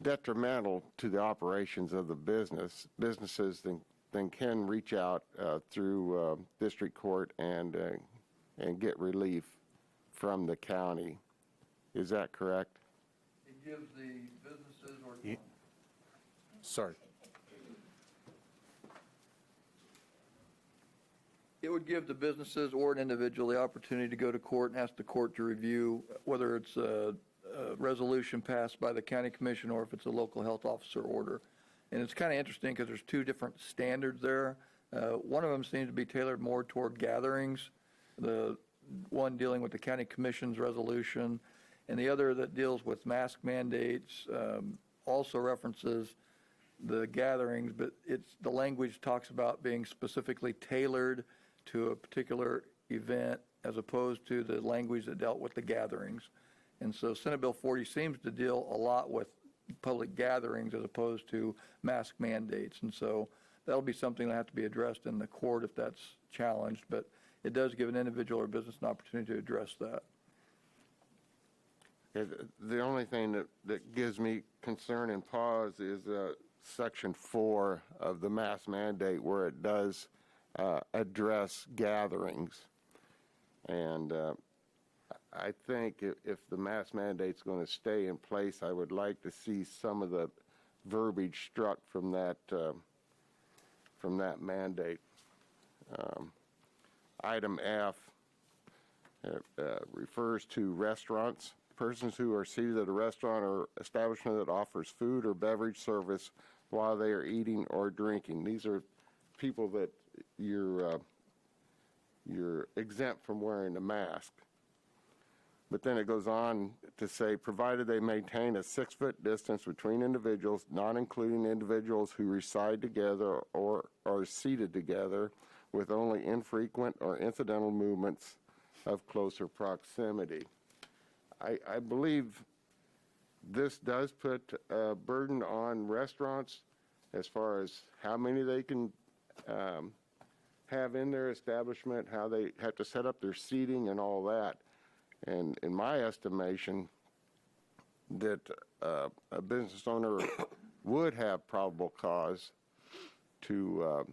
Speaker 10: detrimental to the operations of the businesses then can reach out through district court and get relief from the county. Is that correct?
Speaker 15: It gives the businesses or...
Speaker 1: Sorry.
Speaker 15: It would give the businesses or an individual the opportunity to go to court and ask the court to review whether it's a resolution passed by the county commission or if it's a local health officer order. And it's kind of interesting because there's two different standards there. One of them seems to be tailored more toward gatherings, the one dealing with the county commission's resolution, and the other that deals with mask mandates also references the gatherings, but the language talks about being specifically tailored to a particular event as opposed to the language that dealt with the gatherings. And so Senate Bill 40 seems to deal a lot with public gatherings as opposed to mask mandates. And so that'll be something that has to be addressed in the court if that's challenged, but it does give an individual or business an opportunity to address that.
Speaker 10: The only thing that gives me concern and pause is Section 4 of the mask mandate, where it does address gatherings. And I think if the mask mandate's going to stay in place, I would like to see some of the verbiage struck from that mandate. Item F refers to restaurants. Persons who are seated at a restaurant or establishment that offers food or beverage service while they are eating or drinking. These are people that you're exempt from wearing a mask. But then it goes on to say, provided they maintain a 6-foot distance between individuals, not including individuals who reside together or are seated together, with only infrequent or incidental movements of closer proximity. I believe this does put a burden on restaurants as far as how many they can have in their establishment, how they have to set up their seating and all that. And in my estimation, that a business owner would have probable cause to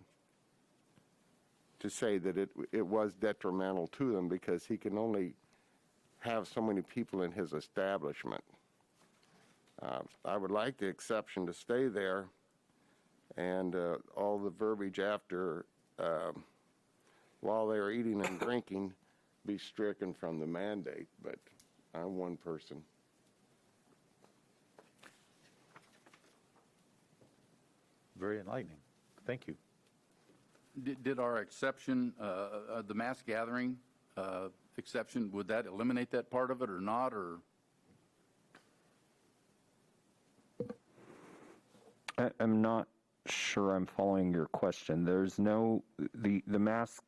Speaker 10: say that it was detrimental to them because he can only have so many people in his establishment. I would like the exception to stay there and all the verbiage after while they are eating and drinking be stricken from the mandate, but I'm one person.
Speaker 1: Very enlightening. Thank you.
Speaker 9: Did our exception, the mass gathering exception, would that eliminate that part of it or not, or?
Speaker 11: I'm not sure I'm following your question. There's no, the mass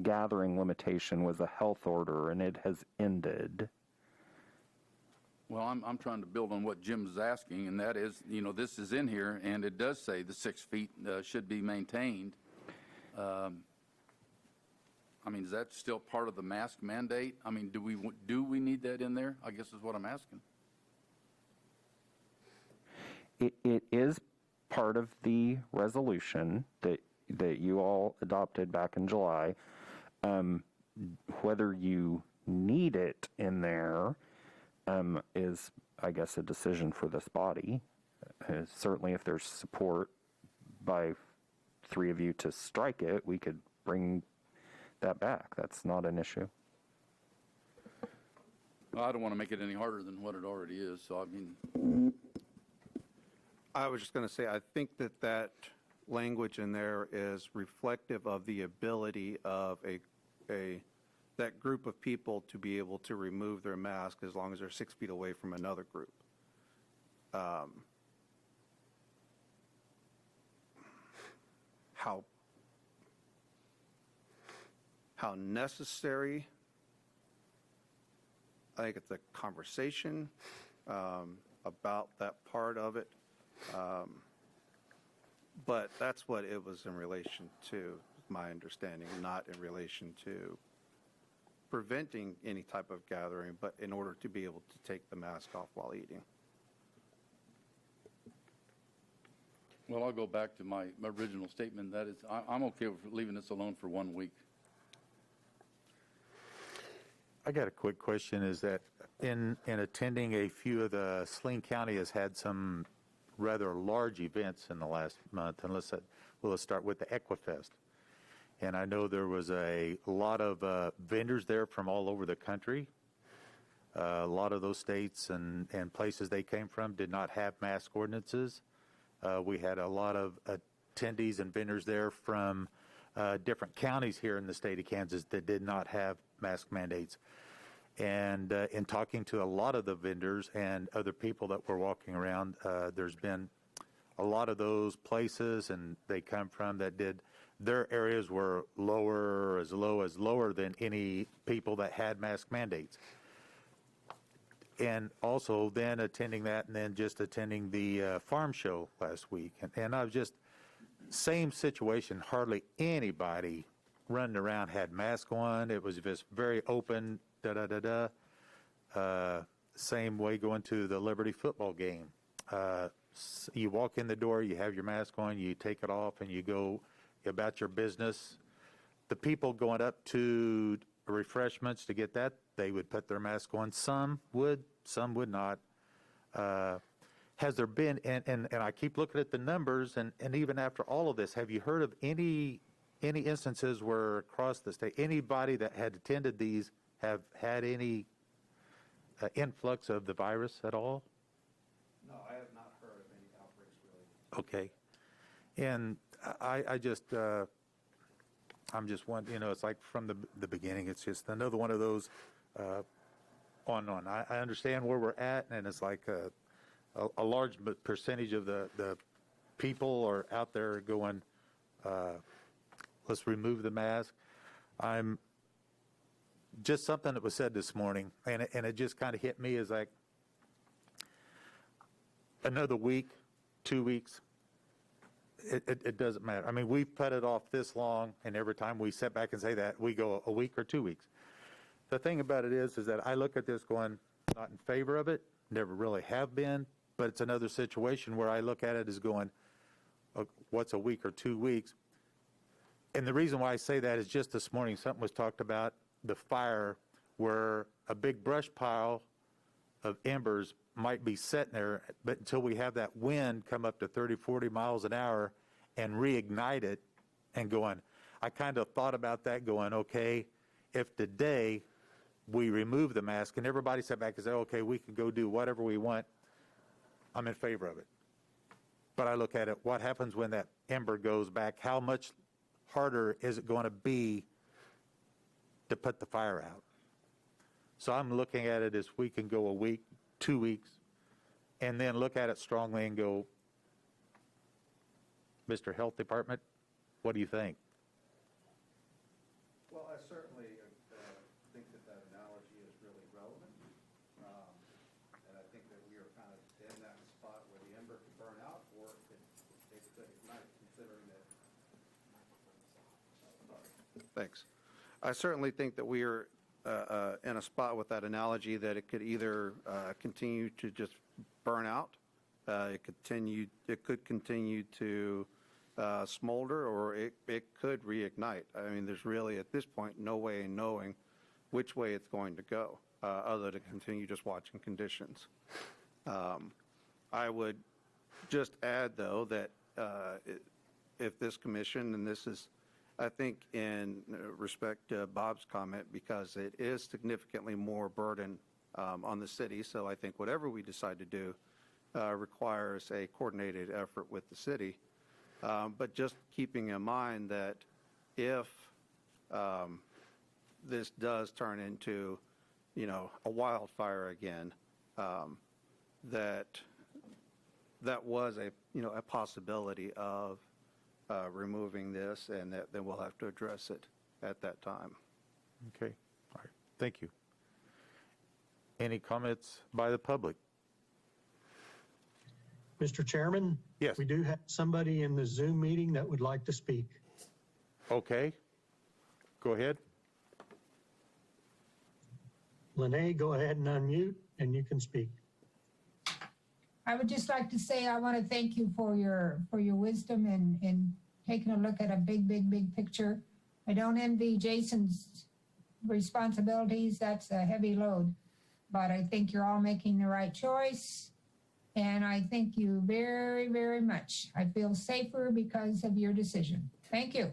Speaker 11: gathering limitation was a health order and it has ended.
Speaker 9: Well, I'm trying to build on what Jim's asking, and that is, this is in here, and it does say the 6 feet should be maintained. Is that still part of the mask mandate? Do we need that in there? I guess is what I'm asking.
Speaker 11: It is part of the resolution that you all adopted back in July. Whether you need it in there is, I guess, a decision for this body. Certainly, if there's support by 3 of you to strike it, we could bring that back. That's not an issue.
Speaker 9: Well, I don't want to make it any harder than what it already is, so
Speaker 14: I was just going to say, I think that language in there is reflective of the ability of that group of people to be able to remove their mask as long as they're 6 feet away from another group. how necessary. I think it's a conversation about that part of it. But that's what it was in relation to, my understanding, not in relation to preventing any type of gathering, but in order to be able to take the mask off while eating.
Speaker 9: Well, I'll go back to my original statement. That is, I'm okay with leaving this alone for 1 week.
Speaker 1: I got a quick question, is that in attending a few of the, Saline County has had some rather large events in the last month, and let's start with the Equifest. And I know there was a lot of vendors there from all over the country. A lot of those states and places they came from did not have mask ordinances. We had a lot of attendees and vendors there from different counties here in the state of Kansas that did not have mask mandates. And in talking to a lot of the vendors and other people that were walking around, there's been a lot of those places, and they come from that did, their areas were lower, as lower than any people that had mask mandates. And also then attending that, and then just attending the farm show last week. And I was just, same situation, hardly anybody running around had mask on. It was just very open, same way going to the Liberty football game. You walk in the door, you have your mask on, you take it off, and you go about your business. The people going up to refreshments to get that, they would put their mask on. Some would not. Has there been, and I keep looking at the numbers, and even after all of this, have you heard of any instances where across the state, anybody that had attended these have had any influx of the virus at all?
Speaker 14: No, I have not heard of any outbreaks really.
Speaker 1: Okay. And I just, I'm just wondering, it's like from the beginning, it's just another one of those on and on. I understand where we're at, and it's like a large percentage of the people are out there going, let's remove the mask. I'm just something that was said this morning, and it just kind of hit me as like another week, 2 weeks. It doesn't matter. I mean, we've put it off this long, and every time we sit back and say that, we go a week or 2 weeks. The thing about it is that I look at this going, not in favor of it, never really have been, but it's another situation where I look at it as going, what's a week or 2 weeks? And the reason why I say that is just this morning, something was talked about, the fire, where a big brush pile of embers might be sitting there, but until we have that wind come up to 30, 40 miles an hour and reignite it and going, I kind of thought about that going, okay, if today we remove the mask and everybody sat back and said, okay, we can go do whatever we want, I'm in favor of it. But I look at it, what happens when that ember goes back? How much harder is it going to be to put the fire out? So I'm looking at it as we can go a week, 2 weeks, and then look at it strongly and go, Mr. Health Department, what do you think?
Speaker 14: Well, I certainly think that analogy is really relevant. And I think that we are kind of in that spot where the ember could burn out or it could ignite, considering that. Thanks. I certainly think that we are in a spot with that analogy that it could either continue to just burn out, it could continue to smolder, or it could reignite. I mean, there's really at this point no way in knowing which way it's going to go, other than continue just watching conditions. I would just add, though, that if this commission, and this is, I think, in respect to Bob's comment, because it is significantly more burden on the city. So I think whatever we decide to do requires a coordinated effort with the city. But just keeping in mind that if this does turn into, a wildfire again, that that was a possibility of removing this, and that then we'll have to address it at that time.
Speaker 1: Okay, all right, thank you. Any comments by the public?
Speaker 4: Mr. Chairman?
Speaker 1: Yes.
Speaker 4: We do have somebody in the Zoom meeting that would like to speak.
Speaker 1: Okay, go ahead.
Speaker 4: Lene, go ahead and unmute, and you can speak.
Speaker 6: I would just like to say I want to thank you for your wisdom and taking a look at a big picture. I don't envy Jason's responsibilities. That's a heavy load, but I think you're all making the right choice. And I thank you very, very much. I feel safer because of your decision. Thank you.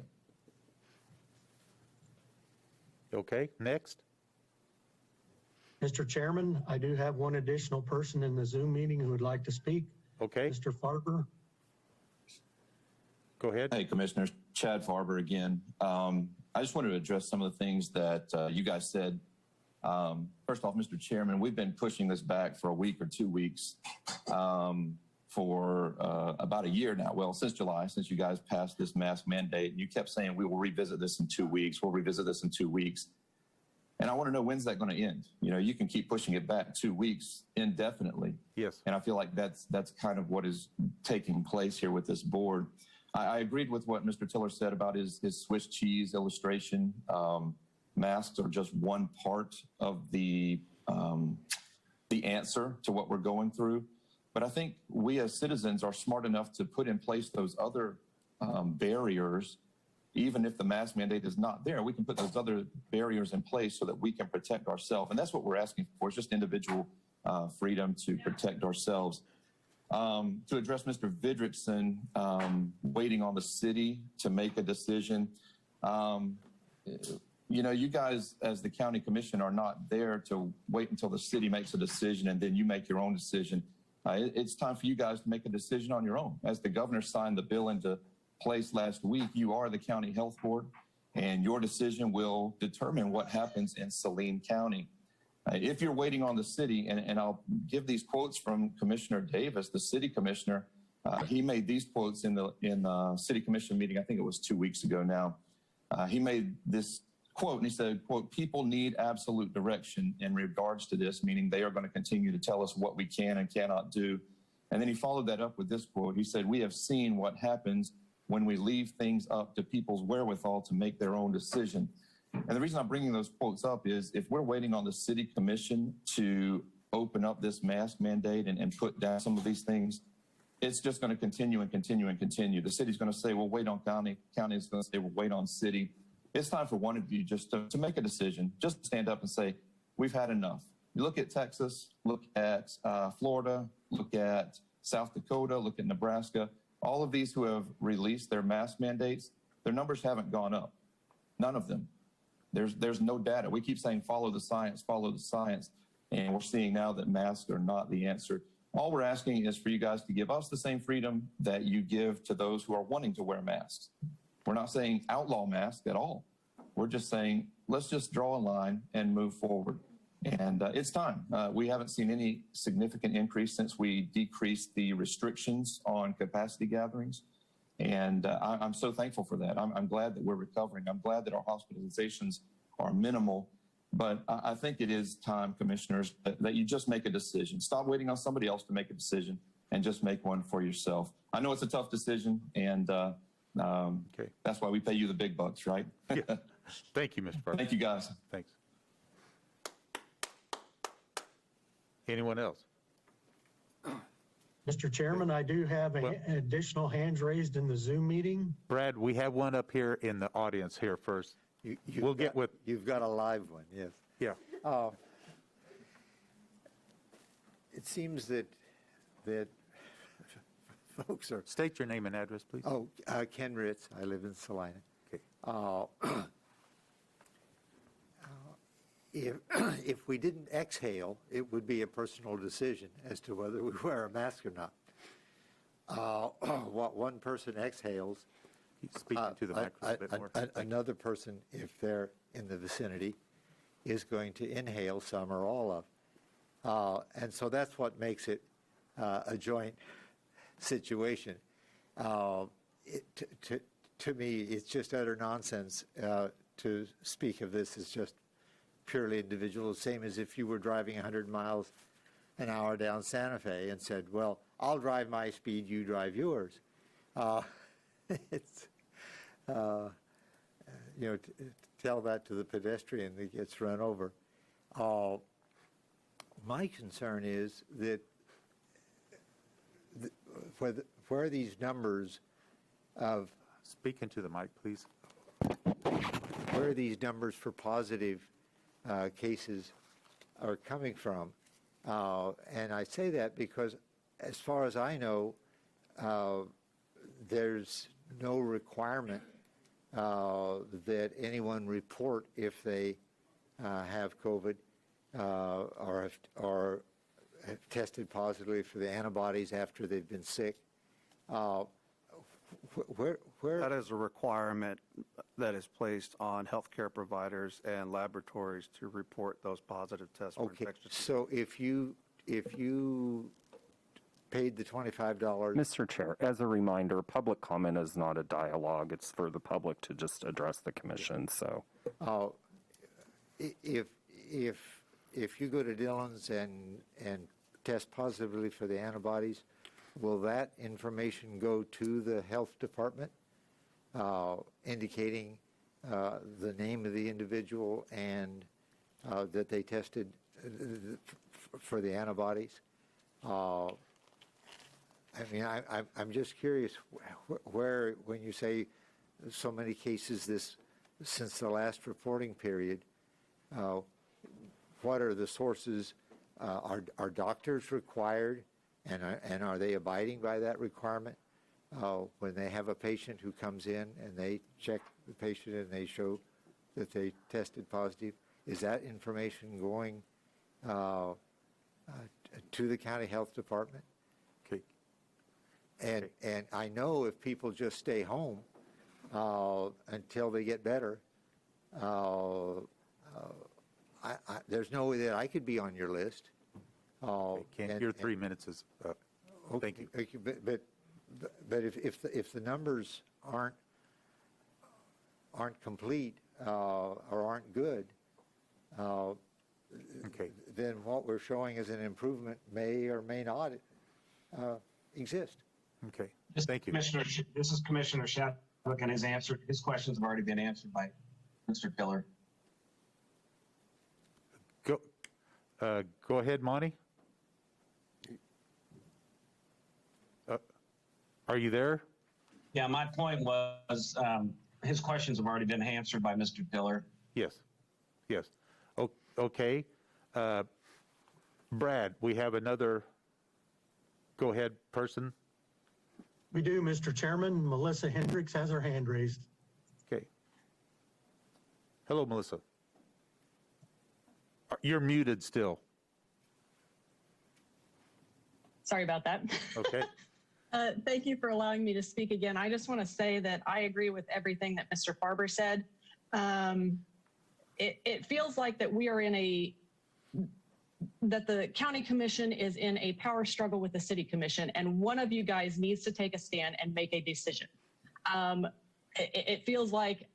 Speaker 1: Okay, next.
Speaker 4: Mr. Chairman, I do have one additional person in the Zoom meeting who would like to speak.
Speaker 1: Okay,
Speaker 4: Mr. Farber?
Speaker 1: go ahead.
Speaker 7: Hey, Commissioners, Chad Farber again. I just wanted to address some of the things that you guys said. First off, Mr. Chairman, we've been pushing this back for a week or 2 weeks for about a year now. Well, since July, since you guys passed this mask mandate, and you kept saying we will revisit this in 2 weeks. We'll revisit this in 2 weeks. And I want to know, when's that going to end? You know, you can keep pushing it back 2 weeks indefinitely.
Speaker 1: Yes.
Speaker 7: And I feel like that's kind of what is taking place here with this board. I agreed with what Mr. Tiller said about his Swiss cheese illustration. Masks are just one part of the answer to what we're going through. But I think we as citizens are smart enough to put in place those other barriers. Even if the mask mandate is not there, we can put those other barriers in place so that we can protect ourselves. And that's what we're asking for, is just individual freedom to protect ourselves. To address Mr. Vidrickson, waiting on the city to make a decision. You know, you guys as the county commission are not there to wait until the city makes a decision and then you make your own decision. It's time for you guys to make a decision on your own. As the governor signed the bill into place last week, you are the county health board, and your decision will determine what happens in Saline County. If you're waiting on the city, and I'll give these quotes from Commissioner Davis, the city commissioner. He made these quotes in the city commission meeting, I think it was 2 weeks ago now. He made this quote, and he said, quote, "People need absolute direction in regards to this," meaning they are going to continue to tell us what we can and cannot do. And then he followed that up with this quote. He said, "We have seen what happens when we leave things up to people's wherewithal to make their own decision." And the reason I'm bringing those quotes up is if we're waiting on the city commission to open up this mask mandate and put down some of these things, it's just going to continue and continue and continue. The city's going to say, "Well, wait on county." County is going to say, "Well, wait on city." It's time for one of you just to make a decision, just stand up and say, "We've had enough." You look at Texas, look at Florida, look at South Dakota, look at Nebraska. All of these who have released their mask mandates, their numbers haven't gone up. None of them. There's no data. We keep saying follow the science, and we're seeing now that masks are not the answer. All we're asking is for you guys to give us the same freedom that you give to those who are wanting to wear masks. We're not saying outlaw masks at all. We're just saying let's just draw a line and move forward. And it's time. We haven't seen any significant increase since we decreased the restrictions on capacity gatherings. And I'm so thankful for that. I'm glad that we're recovering. I'm glad that our hospitalizations are minimal. But I think it is time, commissioners, that you just make a decision. Stop waiting on somebody else to make a decision and just make one for yourself. I know it's a tough decision, and that's why we pay you the big bucks, right?
Speaker 1: Yeah. Thank you, Mr. Parker.
Speaker 7: Thank you, guys.
Speaker 1: Thanks. Anyone else?
Speaker 4: Mr. Chairman, I do have additional hands raised in the Zoom meeting.
Speaker 1: Brad, we have one up here in the audience here first. We'll get with.
Speaker 16: You've got a live one, yes.
Speaker 1: Yeah.
Speaker 16: It seems that folks are.
Speaker 1: State your name and address, please.
Speaker 16: Oh, Ken Ritz. I live in Salina.
Speaker 1: Okay.
Speaker 16: If we didn't exhale, it would be a personal decision as to whether we wear a mask or not. What one person exhales,
Speaker 1: speaking to the microphone a bit more.
Speaker 16: Another person, if they're in the vicinity, is going to inhale some or all of. And so that's what makes it a joint situation. To me, it's just utter nonsense to speak of this as just purely individual, same as if you were driving 100 miles an hour down Santa Fe and said, well, I'll drive my speed, you drive yours. It's, tell that to the pedestrian that gets run over. My concern is that where these numbers of...
Speaker 1: Speak into the mic, please.
Speaker 16: Where these numbers for positive cases are coming from. And I say that because, as far as I know, there's no requirement that anyone report if they have COVID or have tested positively for the antibodies after they've been sick. Where
Speaker 14: That is a requirement that is placed on healthcare providers and laboratories to report those positive tests for infectious disease.
Speaker 16: So if you paid the $25...
Speaker 11: Mr. Chair, as a reminder, public comment is not a dialogue. It's for the public to just address the commission, so.
Speaker 16: If you go to Dillon's and test positively for the antibodies, will that information go to the health department, indicating the name of the individual and that they tested for the antibodies? I'm just curious where, when you say so many cases since the last reporting period, what are the sources? Are doctors required, and are they abiding by that requirement when they have a patient who comes in and they check the patient and they show that they tested positive? Is that information going to the county health department?
Speaker 1: Okay.
Speaker 16: And I know if people just stay home until they get better, there's no way that I could be on your list.
Speaker 1: Your 3 minutes is up. Thank you.
Speaker 16: But if the numbers aren't complete or aren't good, then what we're showing as an improvement may or may not exist.
Speaker 1: Okay. Thank you.
Speaker 13: This is Commissioner Shadwick, and his questions have already been answered by Mr. Tiller.
Speaker 1: Go ahead, Monty. Are you there?
Speaker 13: Yeah, my point was his questions have already been answered by Mr. Tiller.
Speaker 1: Yes. Okay. Brad, we have another go-ahead person.
Speaker 4: We do, Mr. Chairman. Melissa Hendricks has her hand raised.
Speaker 1: Okay. Hello, Melissa. You're muted still.
Speaker 3: Sorry about that.
Speaker 1: Okay.
Speaker 3: Thank you for allowing me to speak again. I just want to say that I agree with everything that Mr. Farber said. It feels like that we are that the county commission is in a power struggle with the city commission, and one of you guys needs to take a stand and make a decision. It feels like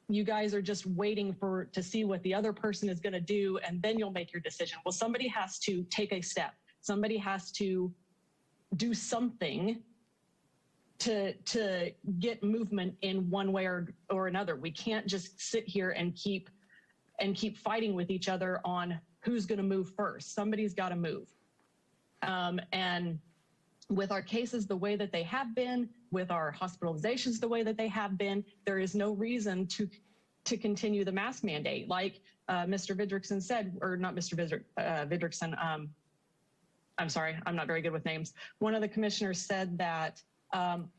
Speaker 3: you guys are just waiting to see what the other person is going to do, and then you'll make your decision. Well, somebody has to take a step. Somebody has to do something to get movement in one way or another. We can't just sit here and keep fighting with each other on who's going to move first. Somebody's got to move. And with our cases the way that they have been, with our hospitalizations the way that they have been, there is no reason to continue the mask mandate. Like Mr. Vidrickson said, or not Mr. Vidrickson, I'm sorry, I'm not very good with names. One of the commissioners said that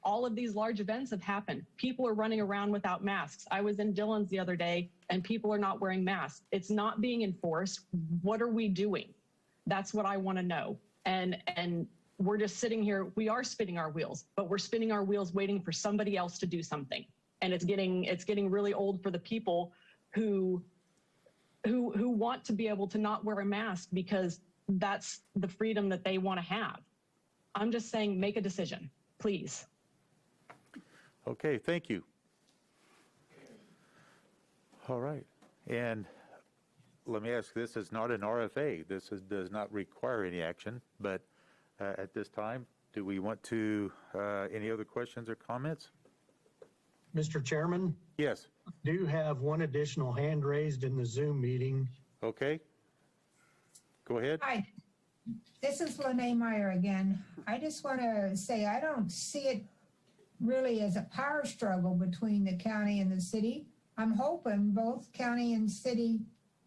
Speaker 3: all of these large events have happened. People are running around without masks. I was in Dillon's the other day and people are not wearing masks. It's not being enforced. What are we doing? That's what I want to know. And we're just sitting here, we are spinning our wheels, but we're spinning our wheels waiting for somebody else to do something. And it's getting really old for the people who want to be able to not wear a mask because that's the freedom that they want to have. I'm just saying, make a decision, please.
Speaker 1: Okay, thank you. All right. And let me ask, this is not an RFA. This does not require any action, but at this time, do we want to, any other questions or comments?
Speaker 4: Mr. Chairman,
Speaker 1: Yes.
Speaker 4: do have one additional hand raised in the Zoom meeting.
Speaker 1: Okay. Go ahead.
Speaker 6: Hi, this is Lene Meyer again. I just want to say I don't see it really as a power struggle between the county and the city. I'm hoping both county and city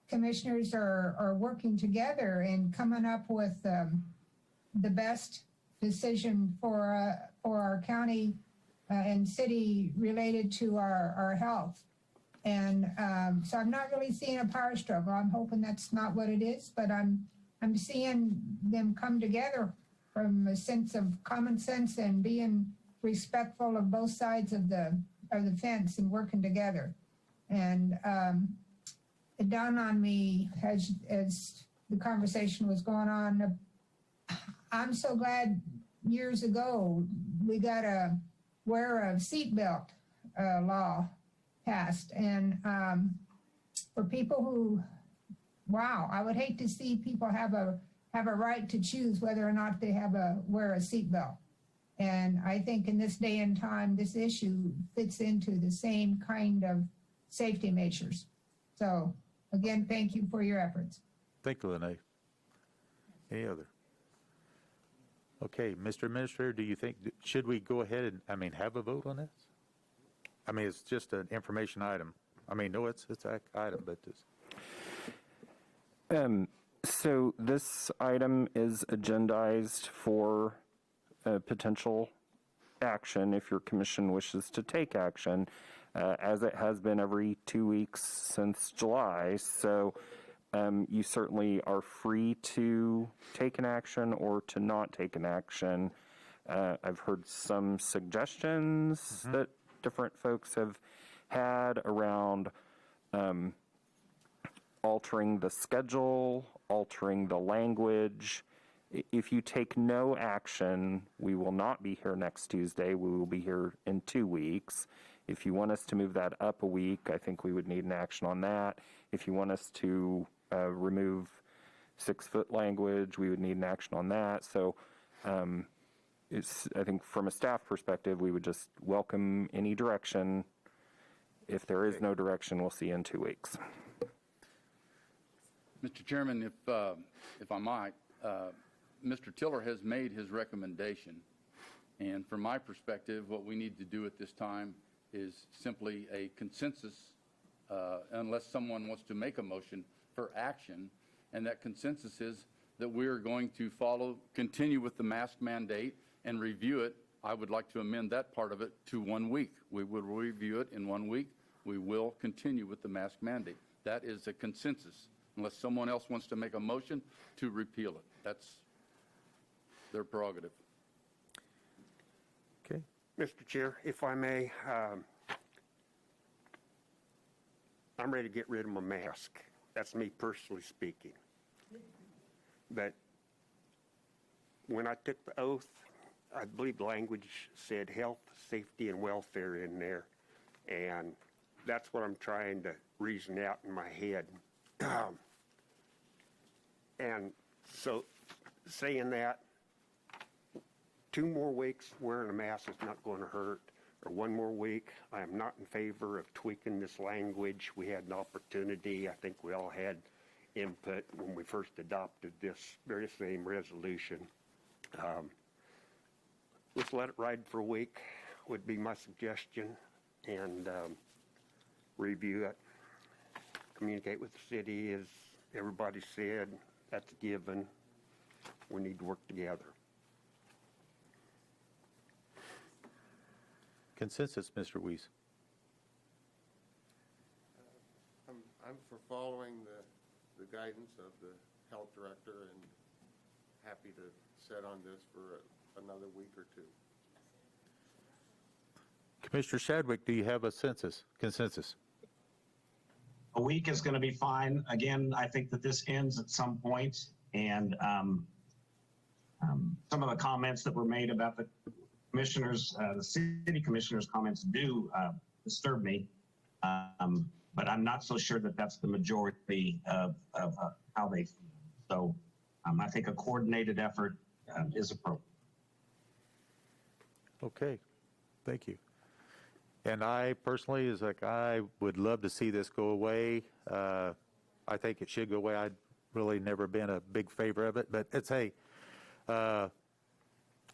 Speaker 6: commissioners are working together and coming up with the best decision for our county and city related to our health. And so I'm not really seeing a power struggle. I'm hoping that's not what it is, but I'm seeing them come together from a sense of common sense and being respectful of both sides of the fence and working together. And it dawned on me as the conversation was going on, I'm so glad years ago we got a wear a seatbelt law passed. And for people who, wow, I would hate to see people have a right to choose whether or not they wear a seatbelt. And I think in this day and time, this issue fits into the same kind of safety measures. So again, thank you for your efforts.
Speaker 1: Thank you, Lene. Any other? Okay, Mr. Administrator, do you think, should we go ahead and, have a vote on this? It's just an information item. No, it's an item, but this.
Speaker 11: So this item is agendized for potential action if your commission wishes to take action, as it has been every 2 weeks since July. So you certainly are free to take an action or to not take an action. I've heard some suggestions that different folks have had around altering the schedule, altering the language. If you take no action, we will not be here next Tuesday. We will be here in 2 weeks. If you want us to move that up a week, I think we would need an action on that. If you want us to remove 6-foot language, we would need an action on that. So I think from a staff perspective, we would just welcome any direction. If there is no direction, we'll see you in 2 weeks.
Speaker 9: Mr. Chairman, if I might, Mr. Tiller has made his recommendation. And from my perspective, what we need to do at this time is simply a consensus, unless someone wants to make a motion for action. And that consensus is that we are going to continue with the mask mandate and review it. I would like to amend that part of it to 1 week. We will review it in 1 week. We will continue with the mask mandate. That is a consensus, unless someone else wants to make a motion to repeal it. That's their prerogative.
Speaker 1: Okay.
Speaker 12: Mr. Chair, if I may, I'm ready to get rid of my mask. That's me personally speaking. But when I took the oath, I believe the language said health, safety, and welfare in there. And that's what I'm trying to reason out in my head. And so saying that, 2 more weeks wearing a mask is not going to hurt, or 1 more week. I am not in favor of tweaking this language. We had an opportunity. I think we all had input when we first adopted this very same resolution. Let's let it ride for a week would be my suggestion, and review it. Communicate with the city, as everybody said. That's a given. We need to work together.
Speaker 1: Consensus, Mr. Weiss.
Speaker 10: I'm for following the guidance of the health director and happy to sit on this for another week or 2.
Speaker 1: Commissioner Shadwick, do you have a consensus?
Speaker 13: A week is going to be fine. Again, I think that this ends at some point, and Some of the comments that were made about the commissioners, the city commissioners' comments do disturb me, but I'm not so sure that that's the majority of how they feel. So I think a coordinated effort is appropriate.
Speaker 1: Okay, thank you. And I personally, is like, I would love to see this go away. I think it should go away. I'd really never been a big favor of it, but it's, hey,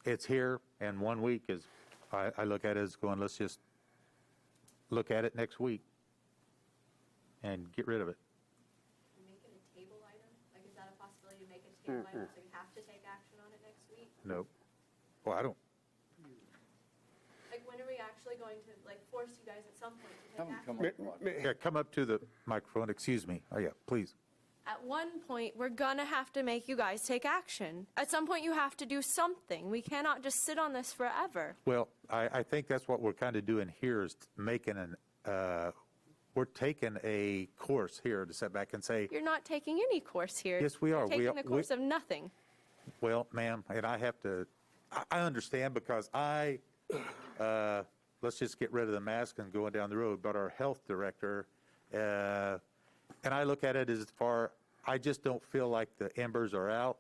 Speaker 1: it's here, and 1 week is, I look at it as going, let's just look at it next week and get rid of it.
Speaker 5: Make it a table item? Like, is that a possibility to make it a table item so you have to take action on it next week?
Speaker 1: No. Well, I don't.
Speaker 5: Like, when are we actually going to, like, force you guys at some point to
Speaker 9: Have
Speaker 5: take
Speaker 9: them
Speaker 5: action?
Speaker 9: come up.
Speaker 1: Yeah, come up to the microphone, excuse me. Oh, yeah, please.
Speaker 5: At one point, we're gonna have to make you guys take action. At some point, you have to do something. We cannot just sit on this forever.
Speaker 1: Well, I think that's what we're kind of doing here is making we're taking a course here to sit back and say,
Speaker 5: You're not taking any course here.
Speaker 1: Yes, we are.
Speaker 5: You're taking
Speaker 1: We-
Speaker 5: a course of nothing.
Speaker 1: well, ma'am, and I have to, I understand because let's just get rid of the mask and going down the road, but our health director, and I look at it as far, I just don't feel like the embers are out,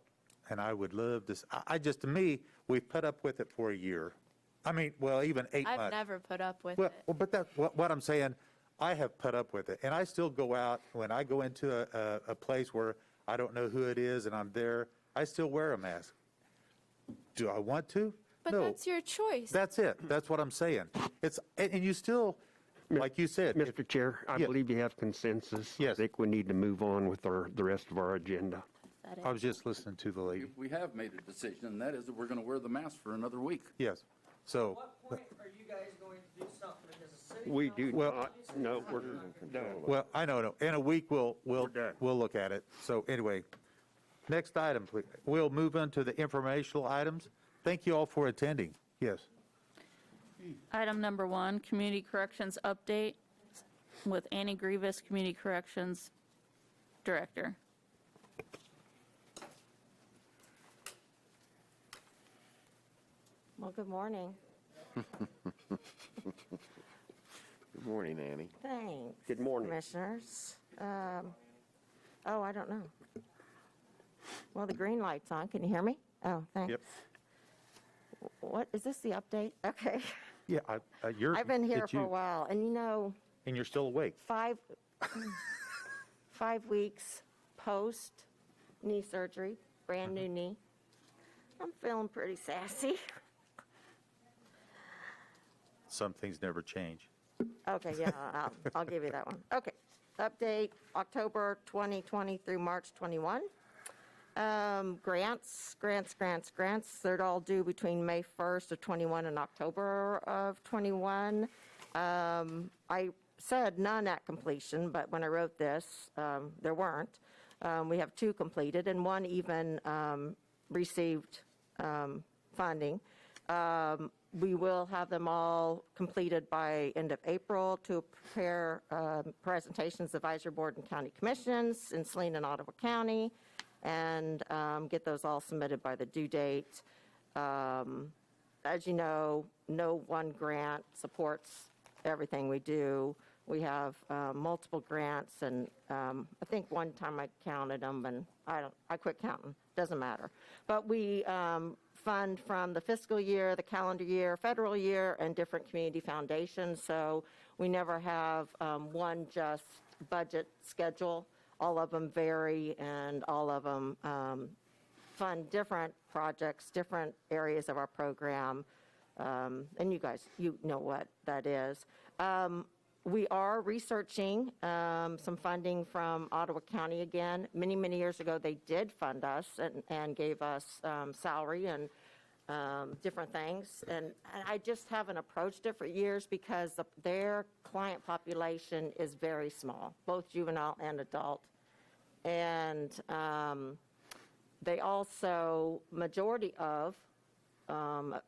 Speaker 1: and I would love to, to me, we've put up with it for a year. I mean, well, even 8 months.
Speaker 5: I've never put up with
Speaker 1: Well,
Speaker 5: it.
Speaker 1: but that's what I'm saying. I have put up with it, and I still go out when I go into a place where I don't know who it is, and I'm there. I still wear a mask. Do I want to?
Speaker 5: But
Speaker 1: No.
Speaker 5: that's your choice.
Speaker 1: That's it. That's what I'm saying. It's and you still, like you said,
Speaker 12: Mr. Chair, I
Speaker 1: Yeah.
Speaker 12: believe you have consensus.
Speaker 1: Yes.
Speaker 12: I think we need to move on with the rest of our agenda.
Speaker 1: I was just listening to the lady.
Speaker 9: We have made a decision, and that is that we're going to wear the mask for another week.
Speaker 1: Yes. So.
Speaker 17: What point are you guys going to do something as a city?
Speaker 12: We do
Speaker 1: Well-
Speaker 12: not, no, we're done.
Speaker 1: Well, I know. In a week, we'll
Speaker 12: done.
Speaker 1: look at it. So anyway, next item, please. We'll move on to the informational items. Thank you all for attending. Yes.
Speaker 2: Item number 1, Community Corrections Update with Annie Grievous, Community Corrections Director.
Speaker 18: Well, good morning.
Speaker 10: Good morning, Annie.
Speaker 18: Thanks.
Speaker 12: Good morning.
Speaker 18: Commissioners. I don't know. Well, the green light's on. Can you hear me? Oh, thanks.
Speaker 1: Yep.
Speaker 18: What, is this the update? Okay.
Speaker 1: Yeah.
Speaker 18: I've been here
Speaker 1: it's
Speaker 18: for a
Speaker 1: you.
Speaker 18: while, and
Speaker 1: And you're still awake.
Speaker 18: 5 weeks post knee surgery, brand new knee. I'm feeling pretty sassy.
Speaker 1: Some things never change.
Speaker 18: Okay, yeah, I'll give you that one. Okay, update, October 2020 through March 21. Grants. They're all due between May 1st of 21 and October of 21. I said none at completion, but when I wrote this, there weren't. We have 2 completed, and 1 even received funding. We will have them all completed by end of April to prepare presentations to Advisory Board and County Commissions in Saline and Ottawa County, and get those all submitted by the due date. As you know, no one grant supports everything we do. We have multiple grants, and I think one time I counted them, and I quit counting. Doesn't matter. But we fund from the fiscal year, the calendar year, federal year, and different community foundations. So we never have one just budget schedule. All of them vary, and all of them fund different projects, different areas of our program. And you guys, you know what that is. We are researching some funding from Ottawa County again. Many, many years ago, they did fund us and gave us salary and different things. And I just haven't approached it for years because their client population is very small, both juvenile and adult. And they also, majority of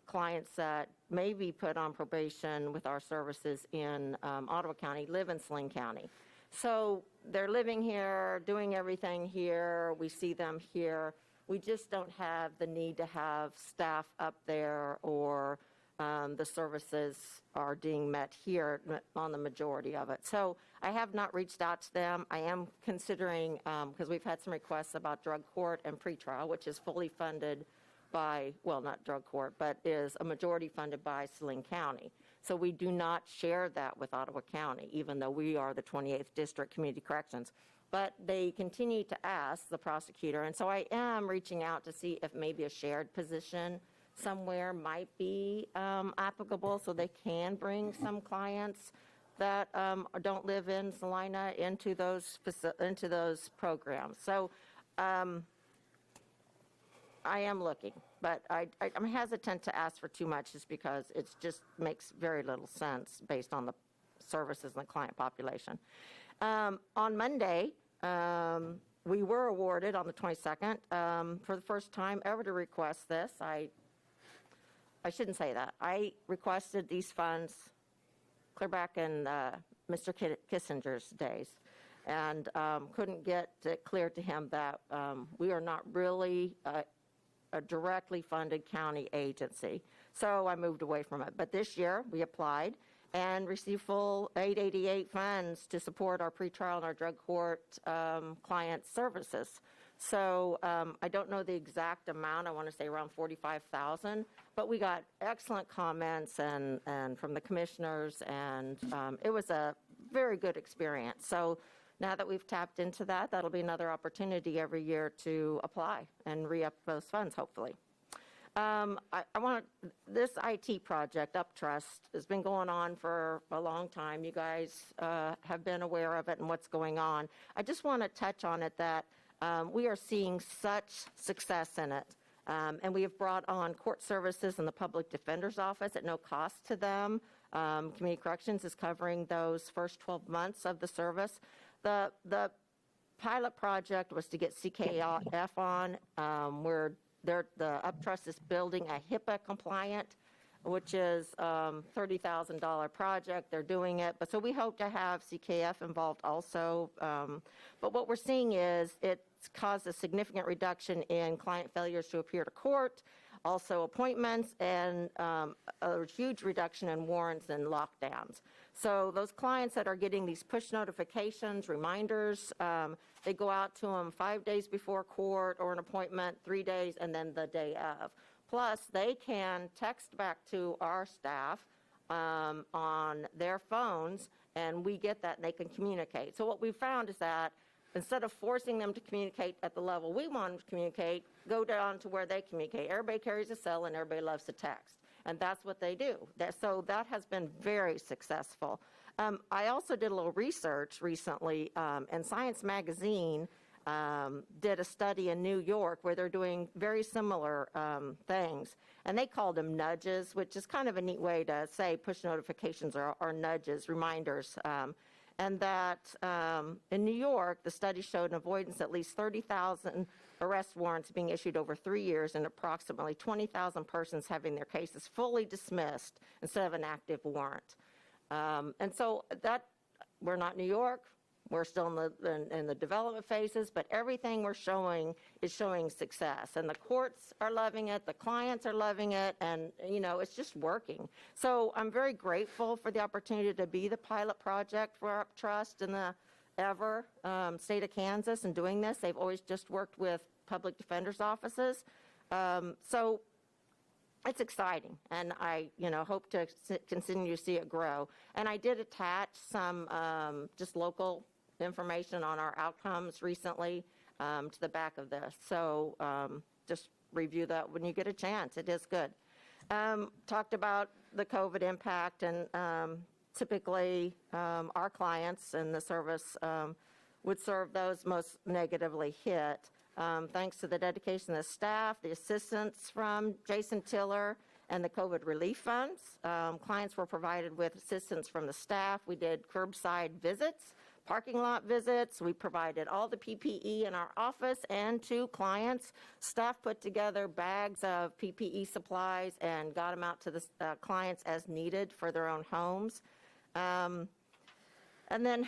Speaker 18: clients that may be put on probation with our services in Ottawa County live in Saline County. So they're living here, doing everything here. We see them here. We just don't have the need to have staff up there, or the services are being met here on the majority of it. So I have not reached out to them. I am considering, because we've had some requests about drug court and pretrial, which is fully funded by, well, not drug court, but is a majority funded by Saline County. So we do not share that with Ottawa County, even though we are the 28th District Community Corrections. But they continue to ask the prosecutor, and so I am reaching out to see if maybe a shared position somewhere might be applicable, so they can bring some clients that don't live in Salina into those programs. So I am looking, but I'm hesitant to ask for too much, just because it just makes very little sense based on the services and the client population. On Monday, we were awarded on the 22nd for the first time ever to request this. I shouldn't say that. I requested these funds clear back in Mr. Kissinger's days, and couldn't get it clear to him that we are not really a directly funded county agency. So I moved away from it. But this year we applied and received full 888 funds to support our pretrial and our drug court client services. So I don't know the exact amount. I want to say around $45,000, but we got excellent comments and from the commissioners, and it was a very good experience. So now that we've tapped into that, that'll be another opportunity every year to apply and re-up those funds, hopefully. This IT project, UpTrust, has been going on for a long time. You guys have been aware of it and what's going on. I just want to touch on it that we are seeing such success in it. And we have brought on court services and the public defender's office at no cost to them. Community Corrections is covering those first 12 months of the service. The pilot project was to get CKF on, where the UpTrust is building a HIPAA compliant, which is $30,000 project. They're doing it. But so we hope to have CKF involved also. But what we're seeing is it's caused a significant reduction in client failures to appear to court, also appointments, and a huge reduction in warrants and lockdowns. So those clients that are getting these push notifications, reminders, they go out to them 5 days before court or an appointment, 3 days, and then the day of. Plus, they can text back to our staff on their phones, and we get that, and they can communicate. So what we found is that instead of forcing them to communicate at the level we want them to communicate, go down to where they communicate. Everybody carries a cell, and everybody loves to text. And that's what they do. So that has been very successful. I also did a little research recently, and Science Magazine did a study in New York where they're doing very similar things. And they called them nudges, which is kind of a neat way to say push notifications are nudges, reminders. And that in New York, the study showed an avoidance at least 30,000 arrest warrants being issued over 3 years, and approximately 20,000 persons having their cases fully dismissed instead of an active warrant. And so that, we're not New York. We're still in the development phases, but everything we're showing is showing success. And the courts are loving it, the clients are loving it, and, you know, it's just working. So I'm very grateful for the opportunity to be the pilot project for UpTrust in the state of Kansas and doing this. They've always just worked with public defender's offices. So it's exciting, and I, hope to continue to see it grow. And I did attach some just local information on our outcomes recently to the back of this. So just review that when you get a chance. It is good. Talked about the COVID impact, and typically our clients in the service would serve those most negatively hit. Thanks to the dedication of the staff, the assistance from Jason Tiller, and the COVID relief funds. Clients were provided with assistance from the staff. We did curbside visits, parking lot visits. We provided all the PPE in our office and to clients. Staff put together bags of PPE supplies and got them out to the clients as needed for their own homes. And then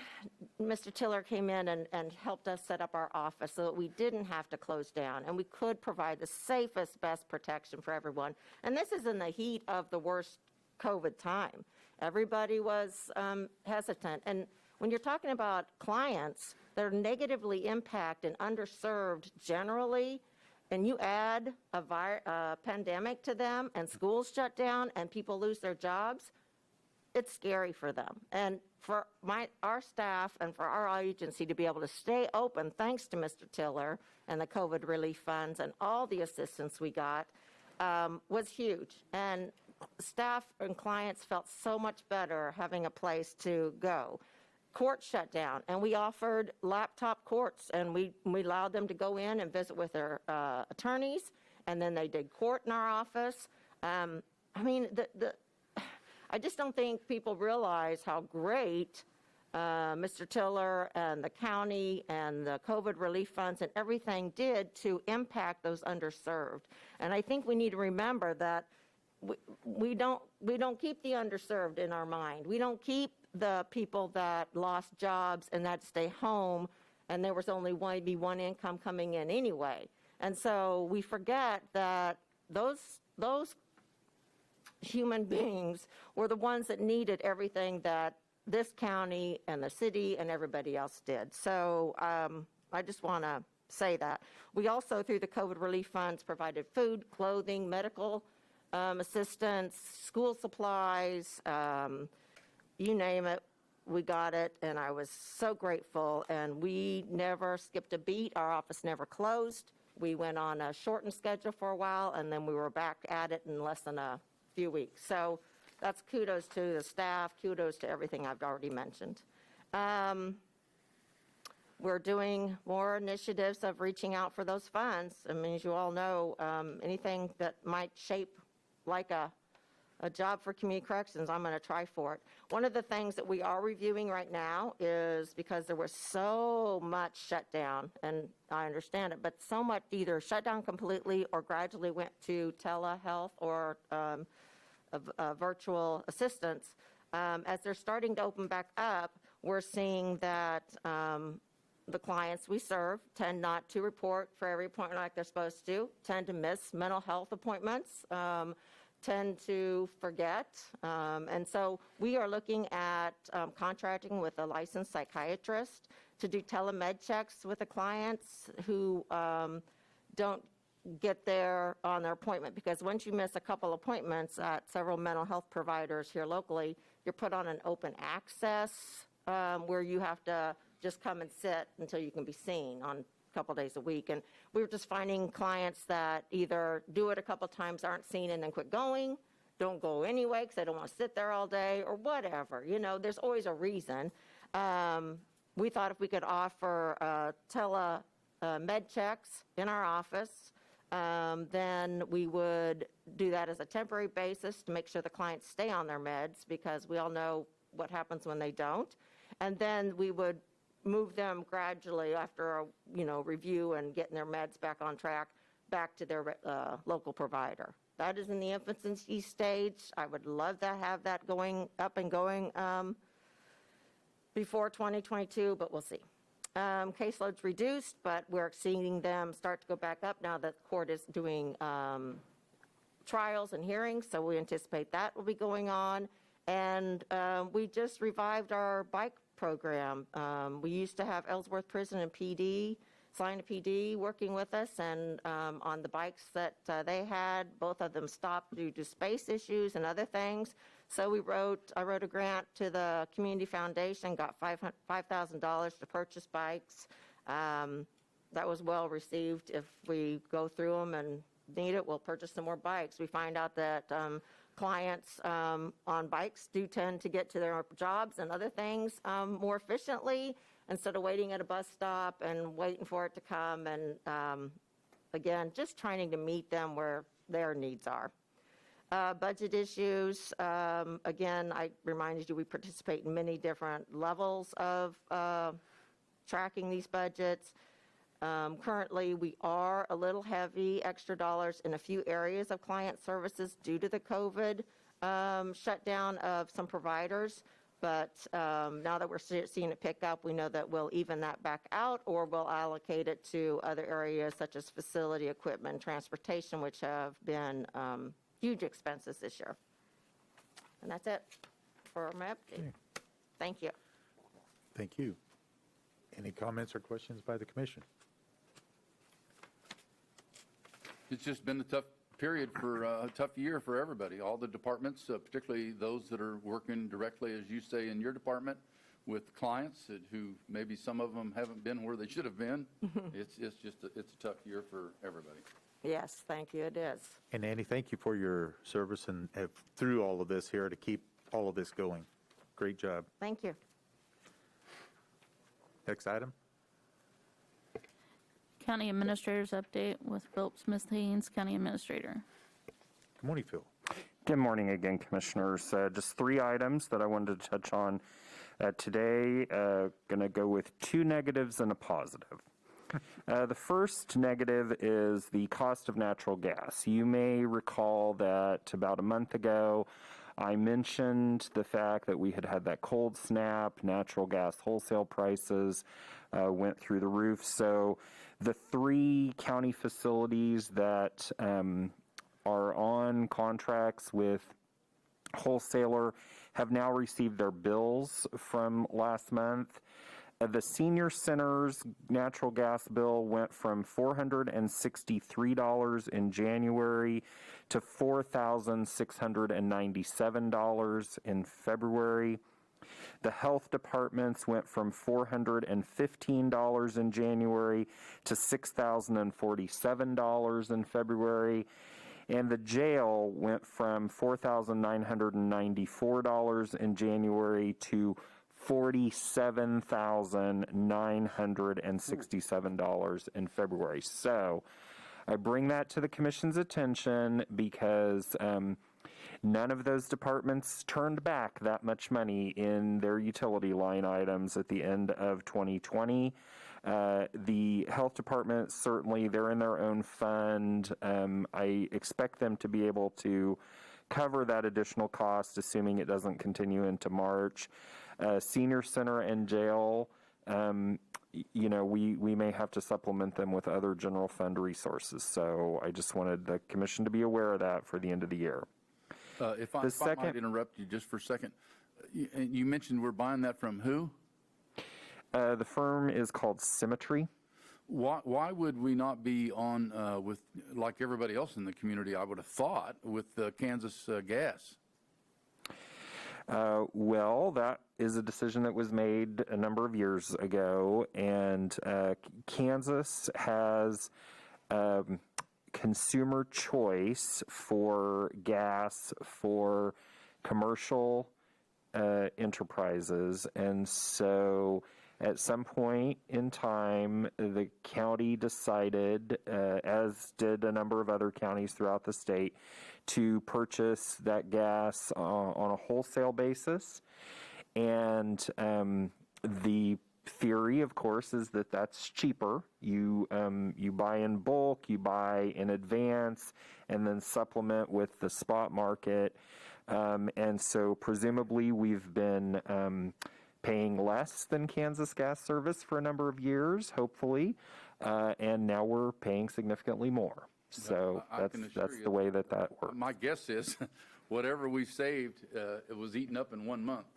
Speaker 18: Mr. Tiller came in and helped us set up our office so that we didn't have to close down and we could provide the safest, best protection for everyone. And this is in the heat of the worst COVID time. Everybody was hesitant. And when you're talking about clients that are negatively impacted and underserved generally, and you add a pandemic to them and schools shut down and people lose their jobs, it's scary for them. And for our staff and for our agency to be able to stay open, thanks to Mr. Tiller and the COVID relief funds and all the assistance we got, was huge. And staff and clients felt so much better having a place to go. Court shut down, and we offered laptop courts, and we allowed them to go in and visit with their attorneys, and then they did court in our office. I mean, I just don't think people realize how great Mr. Tiller and the county and the COVID relief funds and everything did to impact those underserved. And I think we need to remember that we don't keep the underserved in our mind. We don't keep the people that lost jobs and that stay home, and there was only maybe one income coming in anyway. And so we forget that those human beings were the ones that needed everything that this county and the city and everybody else did. So I just want to say that. We also, through the COVID relief funds, provided food, clothing, medical assistance, school supplies, you name it, we got it, and I was so grateful. And we never skipped a beat. Our office never closed. We went on a shortened schedule for a while, and then we were back at it in less than a few weeks. So that's kudos to the staff, kudos to everything I've already mentioned. We're doing more initiatives of reaching out for those funds. I mean, as you all know, anything that might shape like a job for community corrections, I'm going to try for it. One of the things that we are reviewing right now is, because there was so much shutdown, and I understand it, but so much either shut down completely or gradually went to telehealth or virtual assistance. As they're starting to open back up, we're seeing that the clients we serve tend not to report for every appointment like they're supposed to, tend to miss mental health appointments, tend to forget. And so we are looking at contracting with a licensed psychiatrist to do telemed checks with the clients who don't get there on their appointment, because once you miss a couple appointments at several mental health providers here locally, you're put on an open access where you have to just come and sit until you can be seen on a couple days a week. And we were just finding clients that either do it a couple times, aren't seen, and then quit going, don't go anyway because they don't want to sit there all day, or whatever. You know, there's always a reason. We thought if we could offer med checks in our office, then we would do that as a temporary basis to make sure the clients stay on their meds, because we all know what happens when they don't. And then we would move them gradually after a review and getting their meds back on track, back to their local provider. That is in the infancy stage. I would love to have that going up and going before 2022, but we'll see. Caseload's reduced, but we're seeing them start to go back up now that the court is doing trials and hearings, so we anticipate that will be going on. And we just revived our bike program. We used to have Ellsworth Prison and PD, Saline PD, working with us, and on the bikes that they had, both of them stopped due to space issues and other things. So I wrote a grant to the Community Foundation, got $5,000 to purchase bikes. That was well received. If we go through them and need it, we'll purchase some more bikes. We find out that clients on bikes do tend to get to their jobs and other things more efficiently, instead of waiting at a bus stop and waiting for it to come. And again, just trying to meet them where their needs are. Budget issues, again, I reminded you we participate in many different levels of tracking these budgets. Currently, we are a little heavy, extra dollars in a few areas of client services due to the COVID shutdown of some providers. But now that we're seeing it pick up, we know that we'll even that back out, or we'll allocate it to other areas such as facility, equipment, transportation, which have been huge expenses this year. And that's it for my update.
Speaker 1: Okay.
Speaker 18: Thank you.
Speaker 1: Thank you. Any comments or questions by the commission?
Speaker 9: It's just been a tough period for a tough year for everybody, all the departments, particularly those that are working directly, as you say, in your department with clients who maybe some of them haven't been where they should have been. It's a tough year for everybody.
Speaker 18: Yes, thank you. It is.
Speaker 1: And Annie, thank you for your service and through all of this here to keep all of this going. Great job.
Speaker 18: Thank you.
Speaker 1: Next item.
Speaker 2: County Administrator's update with Philip Smith-Haynes, County Administrator.
Speaker 1: Good morning, Phil.
Speaker 11: Good morning again, Commissioners. Just 3 items that I wanted to touch on today. Going to go with 2 negatives and a positive. The first negative is the cost of natural gas. You may recall that about a month ago, I mentioned the fact that we had that cold snap, natural gas wholesale prices went through the roof. So the 3 county facilities that are on contracts with wholesaler have now received their bills from last month. The senior center's natural gas bill went from $463 in January to $4,697 in February. The health departments went from $415 in January to $6,047 in February. And the jail went from $4,994 in January to $47,967 in February. So I bring that to the Commission's attention because none of those departments turned back that much money in their utility line items at the end of 2020. The health department, certainly, they're in their own fund. I expect them to be able to cover that additional cost, assuming it doesn't continue into March. Senior center and jail, we may have to supplement them with other general fund resources. So I just wanted the Commission to be aware of that for the end of the year.
Speaker 9: If I might interrupt you just for a second, you mentioned we're buying that from who?
Speaker 11: The firm is called Symmetry.
Speaker 9: Why would we not be on with, like everybody else in the community, I would have thought, with Kansas Gas?
Speaker 11: Well, that is a decision that was made a number of years ago, and Kansas has consumer choice for gas for commercial enterprises, and so at some point in time, the county decided, as did a number of other counties throughout the state, to purchase that gas on a wholesale basis. And the theory, of course, is that that's cheaper. You buy in bulk, you buy in advance, and then supplement with the spot market. And so presumably we've been paying less than Kansas Gas Service for a number of years, hopefully, and now we're paying significantly more. So that's the way that works.
Speaker 9: My guess is whatever we saved, it was eaten up in 1 month.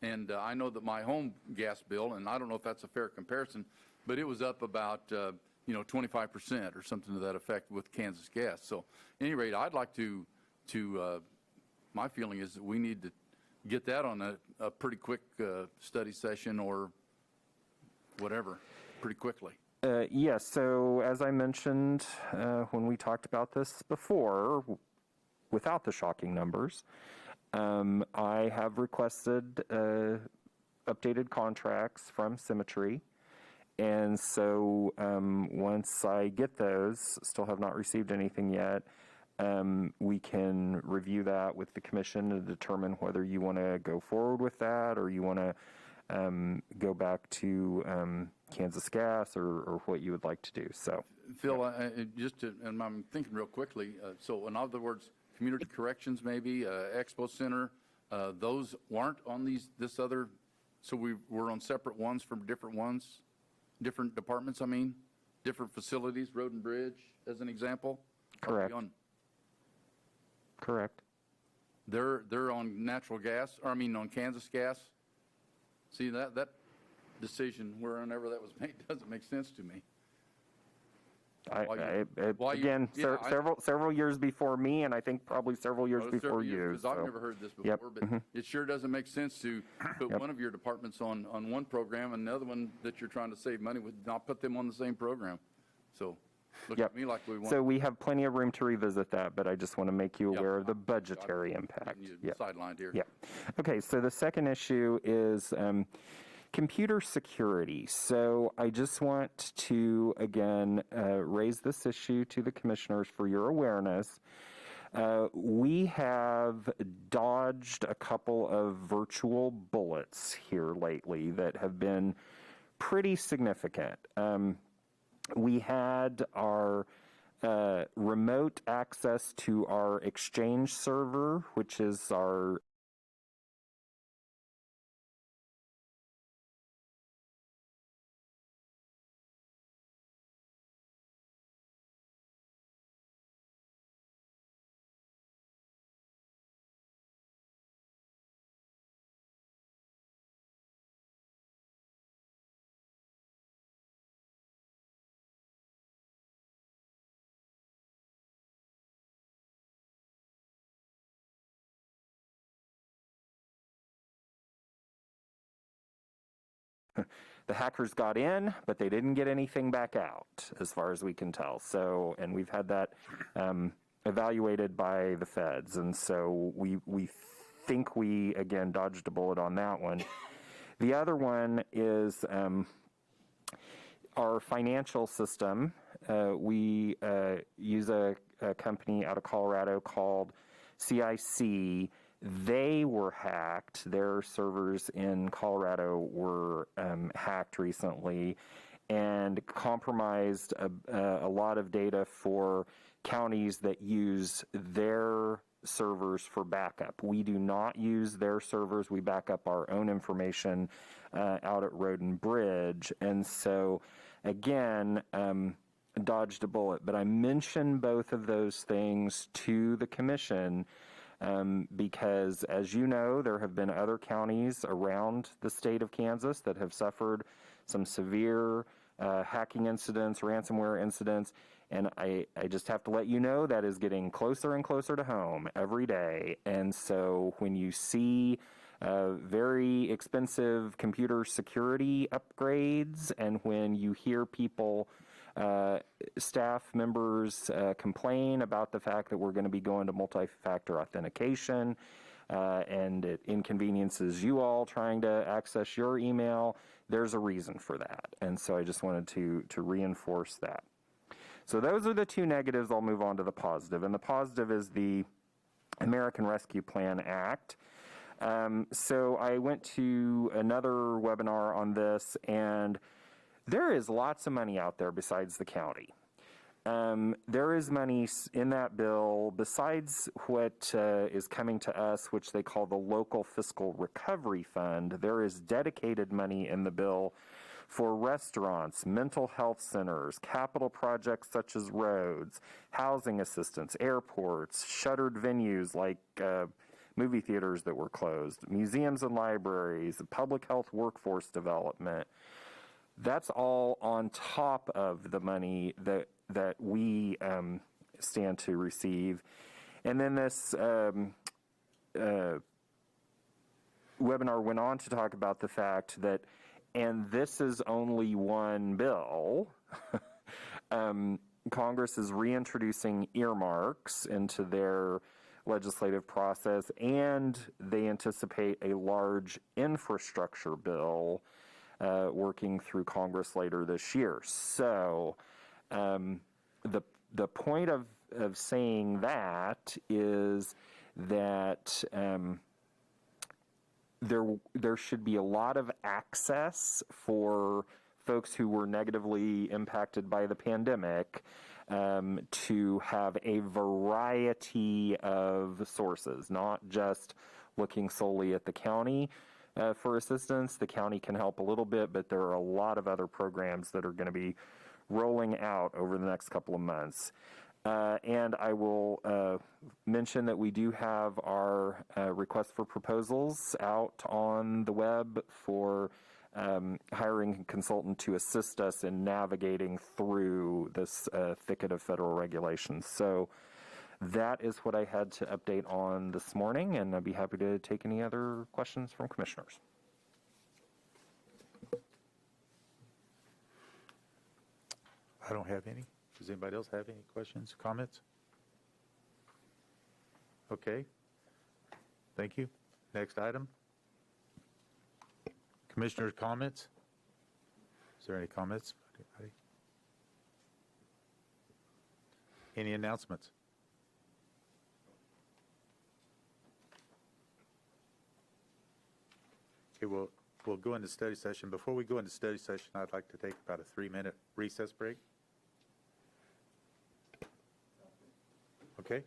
Speaker 9: And I know that my home gas bill, and I don't know if that's a fair comparison, but it was up about 25% or something to that effect with Kansas Gas. So at any rate, I'd like to my feeling is that we need to get that on a pretty quick study session or whatever, pretty quickly.
Speaker 11: Yes, so as I mentioned when we talked about this before, without the shocking numbers, I have requested updated contracts from Symmetry, and so once I get those, still have not received anything yet, we can review that with the Commission to determine whether you want to go forward with that or you want to go back to Kansas Gas or what you would like to do. So,
Speaker 9: Phil, and I'm thinking real quickly, so in other words, community corrections maybe, expo center, those weren't on this other, so we're on separate ones from different departments, different facilities, road and bridge, as an example?
Speaker 11: Correct. Correct.
Speaker 9: They're on natural gas, on Kansas gas? See, that decision, wherever that was made, doesn't make sense to me.
Speaker 11: Several years before me, and I think probably several years before you.
Speaker 9: Because I've never heard this before, but it sure doesn't make sense to put one of your departments on one program and the other one that you're trying to save money with, not put them on the same program. So look at me like we want.
Speaker 11: So we have plenty of room to revisit that, but I just want to make you aware of the budgetary impact.
Speaker 9: Sidelined here.
Speaker 11: Yeah. Okay, so the second issue is computer security. So I just want to, again, raise this issue to the commissioners for your awareness. We have dodged a couple of virtual bullets here lately that have been pretty significant. We had our remote access to our Exchange server, which is our the hackers got in, but they didn't get anything back out, as far as we can tell. So, and we've had that evaluated by the feds, and so we think we, again, dodged a bullet on that one. The other one is our financial system. We use a company out of Colorado called CIC. They were hacked. Their servers in Colorado were hacked recently and compromised a lot of data for counties that use their servers for backup. We do not use their servers. We back up our own information out at Road and Bridge. And so, again, dodged a bullet. But I mentioned both of those things to the commission because, as you know, there have been other counties around the state of Kansas that have suffered some severe hacking incidents, ransomware incidents, and I just have to let you know that is getting closer and closer to home every day. And so when you see very expensive computer security upgrades, and when you hear people, staff members complain about the fact that we're going to be going to multi-factor authentication, and it inconveniences you all trying to access your email, there's a reason for that. And so I just wanted to reinforce that. So those are the two negatives. I'll move on to the positive. And the positive is the American Rescue Plan Act. So I went to another webinar on this, and there is lots of money out there besides the county. There is money in that bill besides what is coming to us, which they call the Local Fiscal Recovery Fund. There is dedicated money in the bill for restaurants, mental health centers, capital projects such as roads, housing assistance, airports, shuttered venues like movie theaters that were closed, museums and libraries, public health workforce development. That's all on top of the money that we stand to receive. And then this webinar went on to talk about the fact that, and this is only one bill, Congress is reintroducing earmarks into their legislative process, and they anticipate a large infrastructure bill working through Congress later this year. So the point of saying that is that there should be a lot of access for folks who were negatively impacted by the pandemic to have a variety of sources, not just looking solely at the county for assistance. The county can help a little bit, but there are a lot of other programs that are going to be rolling out over the next couple of months. And I will mention that we do have our request for proposals out on the web for hiring a consultant to assist us in navigating through this thicket of federal regulations. So that is what I had to update on this morning, and I'd be happy to take any other questions from commissioners.
Speaker 1: I don't have any. Does anybody else have any questions, comments? Okay. Thank you. Next item. Commissioners' comments? Is there any comments? Anybody? Any announcements? Okay, we'll go into study session. Before we go into study session, I'd like to take about a 3-minute recess break. Okay?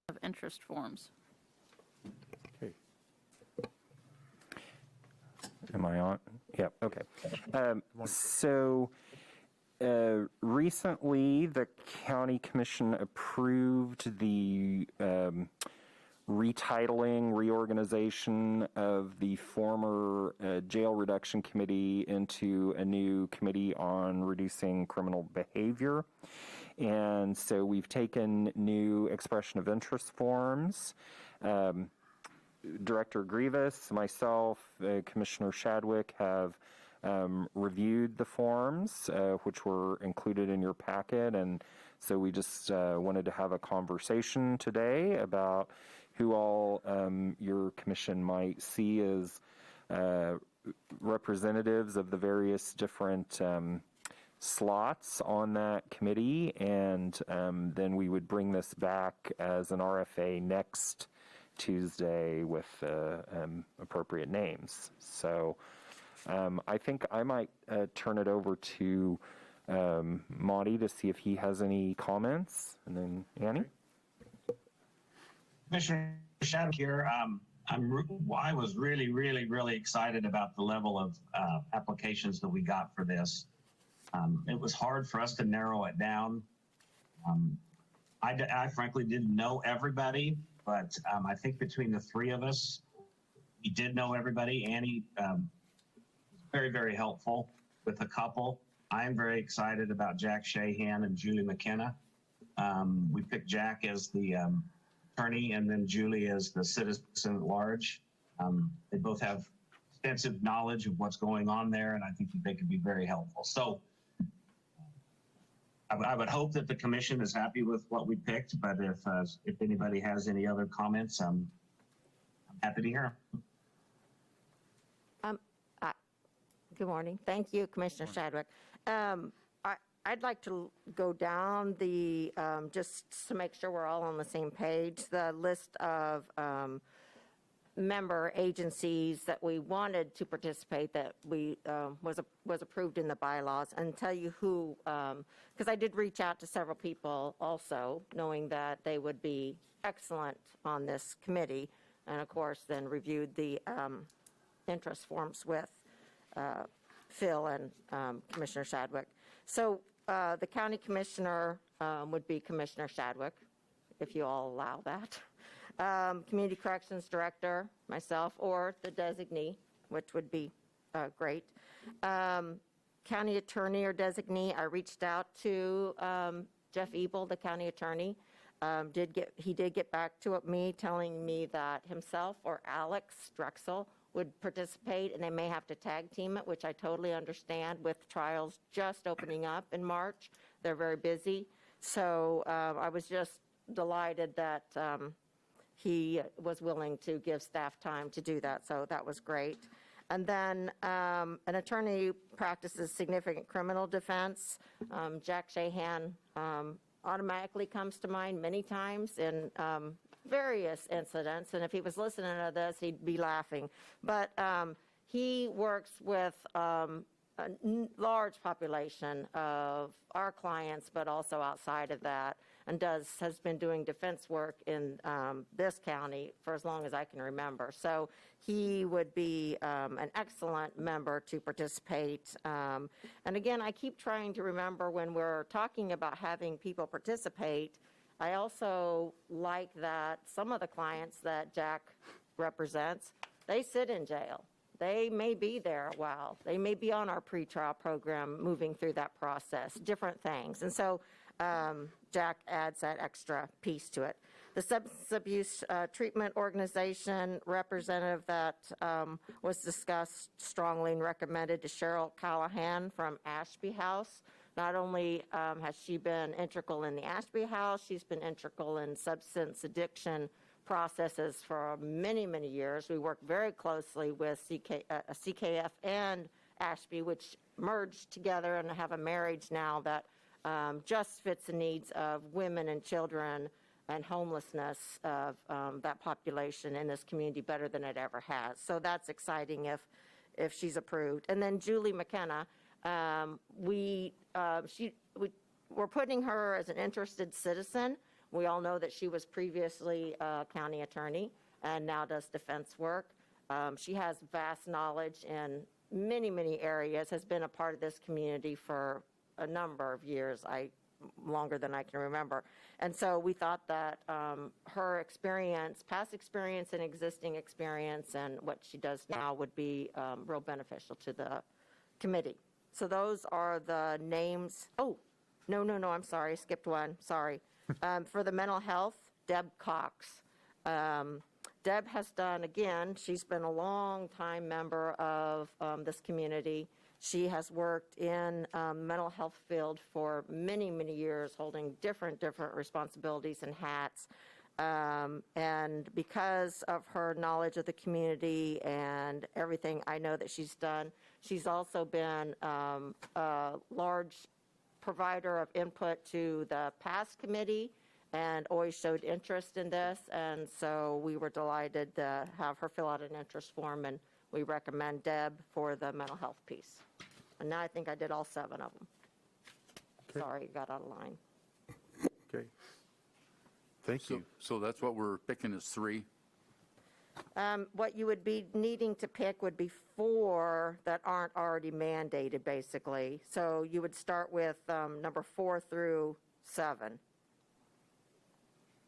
Speaker 2: Of interest forms.
Speaker 1: Okay.
Speaker 11: Am I on? Yep, okay. Recently, the County Commission approved the retitling, reorganization of the former Jail Reduction Committee into a new Committee on Reducing Criminal Behavior. And so we've taken new expression of interest forms. Director Grievous, myself, Commissioner Shadwick have reviewed the forms, which were included in your packet. And so we just wanted to have a conversation today about who all your commission might see as representatives of the various different slots on that committee, and then we would bring this back as an RFA next Tuesday with appropriate names. So I think I might turn it over to Monty to see if he has any comments, and then Annie.
Speaker 13: Commissioner Shadow here. I was really excited about the level of applications that we got for this. It was hard for us to narrow it down. I frankly didn't know everybody, but I think between the three of us, we did know everybody. Annie was very, very helpful with a couple. I'm very excited about Jack Shahan and Julie McKenna. We picked Jack as the attorney and then Julie as the citizen at large. They both have extensive knowledge of what's going on there, and I think that they could be very helpful. So I would hope that the commission is happy with what we picked, but if anybody has any other comments, I'm happy to hear them.
Speaker 18: Good morning. Thank you, Commissioner Shadwick. I'd like to go down the, just to make sure we're all on the same page, the list of member agencies that we wanted to participate that we was approved in the bylaws, and tell you who, because I did reach out to several people also, knowing that they would be excellent on this committee, and of course then reviewed the interest forms with Phil and Commissioner Shadwick. So the county commissioner would be Commissioner Shadwick, if you all allow that. Community Corrections Director, myself, or the designee, which would be great. County Attorney or designee, I reached out to Jeff Ebel, the county attorney. He did get back to me telling me that himself or Alex Drexel would participate, and they may have to tag team it, which I totally understand with trials just opening up in March. They're very busy. So I was just delighted that he was willing to give staff time to do that, so that was great. And then an attorney practices significant criminal defense. Jack Shahan automatically comes to mind many times in various incidents, and if he was listening to this, he'd be laughing. But he works with a large population of our clients, but also outside of that, and has been doing defense work in this county for as long as I can remember. So he would be an excellent member to participate. And again, I keep trying to remember when we're talking about having people participate, I also like that some of the clients that Jack represents, they sit in jail. They may be there a while. They may be on our pretrial program moving through that process, different things. And so Jack adds that extra piece to it. The Substance Abuse Treatment Organization representative that was discussed strongly and recommended to Cheryl Callahan from Ashby House. Not only has she been integral in the Ashby House, she's been integral in substance addiction processes for many, many years. We work very closely with CKF and Ashby, which merged together and have a marriage now that just fits the needs of women and children and homelessness of that population in this community better than it ever has. So that's exciting if she's approved. And then Julie McKenna, we're putting her as an interested citizen. We all know that she was previously a county attorney and now does defense work. She has vast knowledge in many, many areas, has been a part of this community for a number of years, longer than I can remember. And so we thought that her experience, past experience and existing experience, and what she does now would be real beneficial to the committee. So those are the names. Oh, no, I'm sorry, skipped one, sorry. For the mental health, Deb Cox. Deb has done, again, she's been a long time member of this community. She has worked in mental health field for many, many years, holding different responsibilities and hats. And because of her knowledge of the community and everything I know that she's done, she's also been a large provider of input to the past committee and always showed interest in this. And so we were delighted to have her fill out an interest form, and we recommend Deb for the mental health piece. And now I think I did all 7 of them.
Speaker 1: Okay.
Speaker 18: Sorry, got out of line.
Speaker 1: Okay. Thank you.
Speaker 9: So that's what we're picking is 3?
Speaker 18: What you would be needing to pick would be 4 that aren't already mandated, basically. So you would start with number 4 through 7.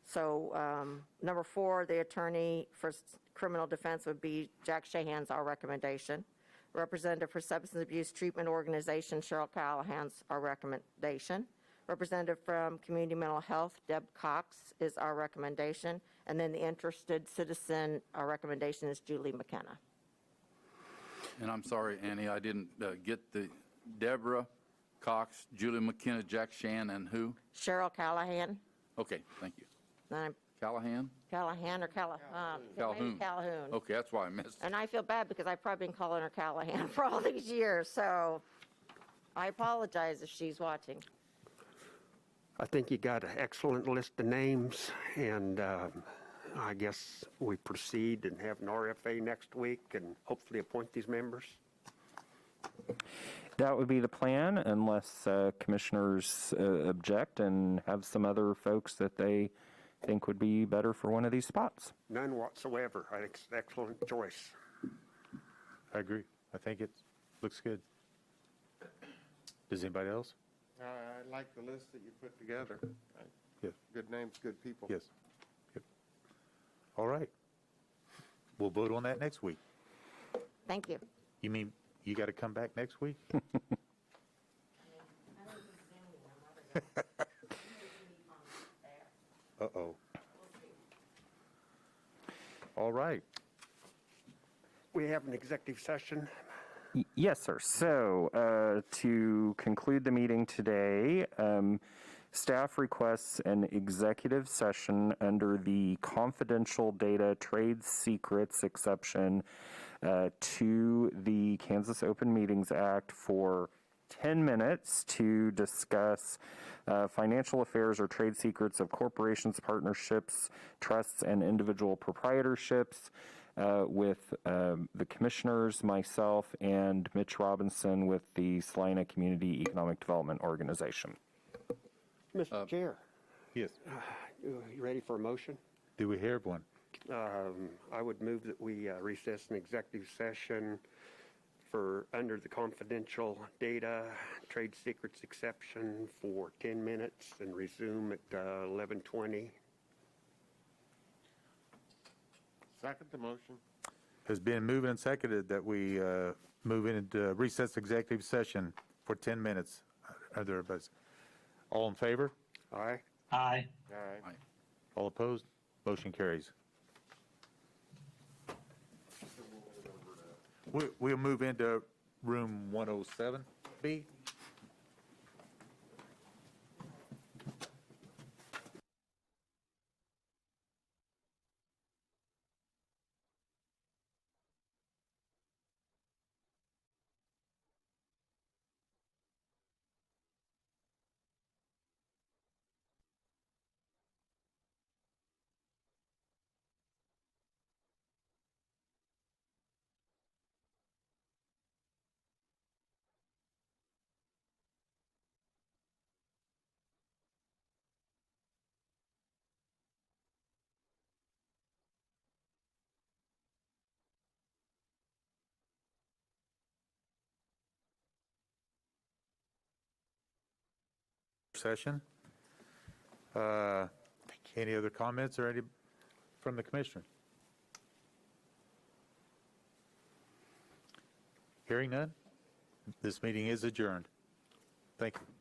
Speaker 18: So number 4, the attorney for criminal defense would be Jack Shahan's our recommendation. Representative for Substance Abuse Treatment Organization, Cheryl Callahan's our recommendation. Representative from Community Mental Health, Deb Cox, is our recommendation. And then the interested citizen, our recommendation is Julie McKenna.
Speaker 9: And I'm sorry, Annie, I didn't get the Deborah Cox, Julie McKenna, Jack Shan, and who?
Speaker 18: Cheryl Callahan.
Speaker 9: Okay, thank you.
Speaker 18: I'm
Speaker 9: Callahan?
Speaker 18: Callahan or
Speaker 9: Calhoun.
Speaker 18: maybe Calhoun.
Speaker 9: Okay, that's why I missed it.
Speaker 18: And I feel bad because I've probably been calling her Callahan for all these years, so I apologize if she's watching.
Speaker 12: I think you got an excellent list of names, and I guess we proceed and have an RFA next week and hopefully appoint these members.
Speaker 11: That would be the plan, unless commissioners object and have some other folks that they think would be better for one of these spots.
Speaker 12: None whatsoever. I think it's an excellent choice.
Speaker 1: I agree. I think it looks good. Does anybody else?
Speaker 10: I like the list that you put together.
Speaker 1: Yes.
Speaker 10: Good names, good people.
Speaker 1: Yes. Yep. All right. We'll vote on that next week.
Speaker 18: Thank you.
Speaker 1: You mean you got to come back next week? Uh-oh. All right.
Speaker 12: We have an executive session.
Speaker 11: Yes, sir. So to conclude the meeting today, staff requests an executive session under the confidential data trade secrets exception to the Kansas Open Meetings Act for 10 minutes to discuss financial affairs or trade secrets of corporations, partnerships, trusts, and individual proprietorships with the commissioners, myself, and Mitch Robinson with the Salina Community Economic Development Organization.
Speaker 12: Mr. Chair.
Speaker 1: Yes.
Speaker 12: You ready for a motion?
Speaker 1: Do we hear one?
Speaker 12: I would move that we recess an executive session for under the confidential data trade secrets exception for 10 minutes and resume at 11:20.
Speaker 10: Second the motion.
Speaker 1: Has been moved and seconded that we move into recess executive session for 10 minutes. Are there all in favor?
Speaker 12: Aye.
Speaker 13: Aye.
Speaker 10: Aye.
Speaker 1: All opposed? Motion carries. We'll move into room 107B. Session. Any other comments or any from the commissioner? Hearing none, this meeting is adjourned. Thank you.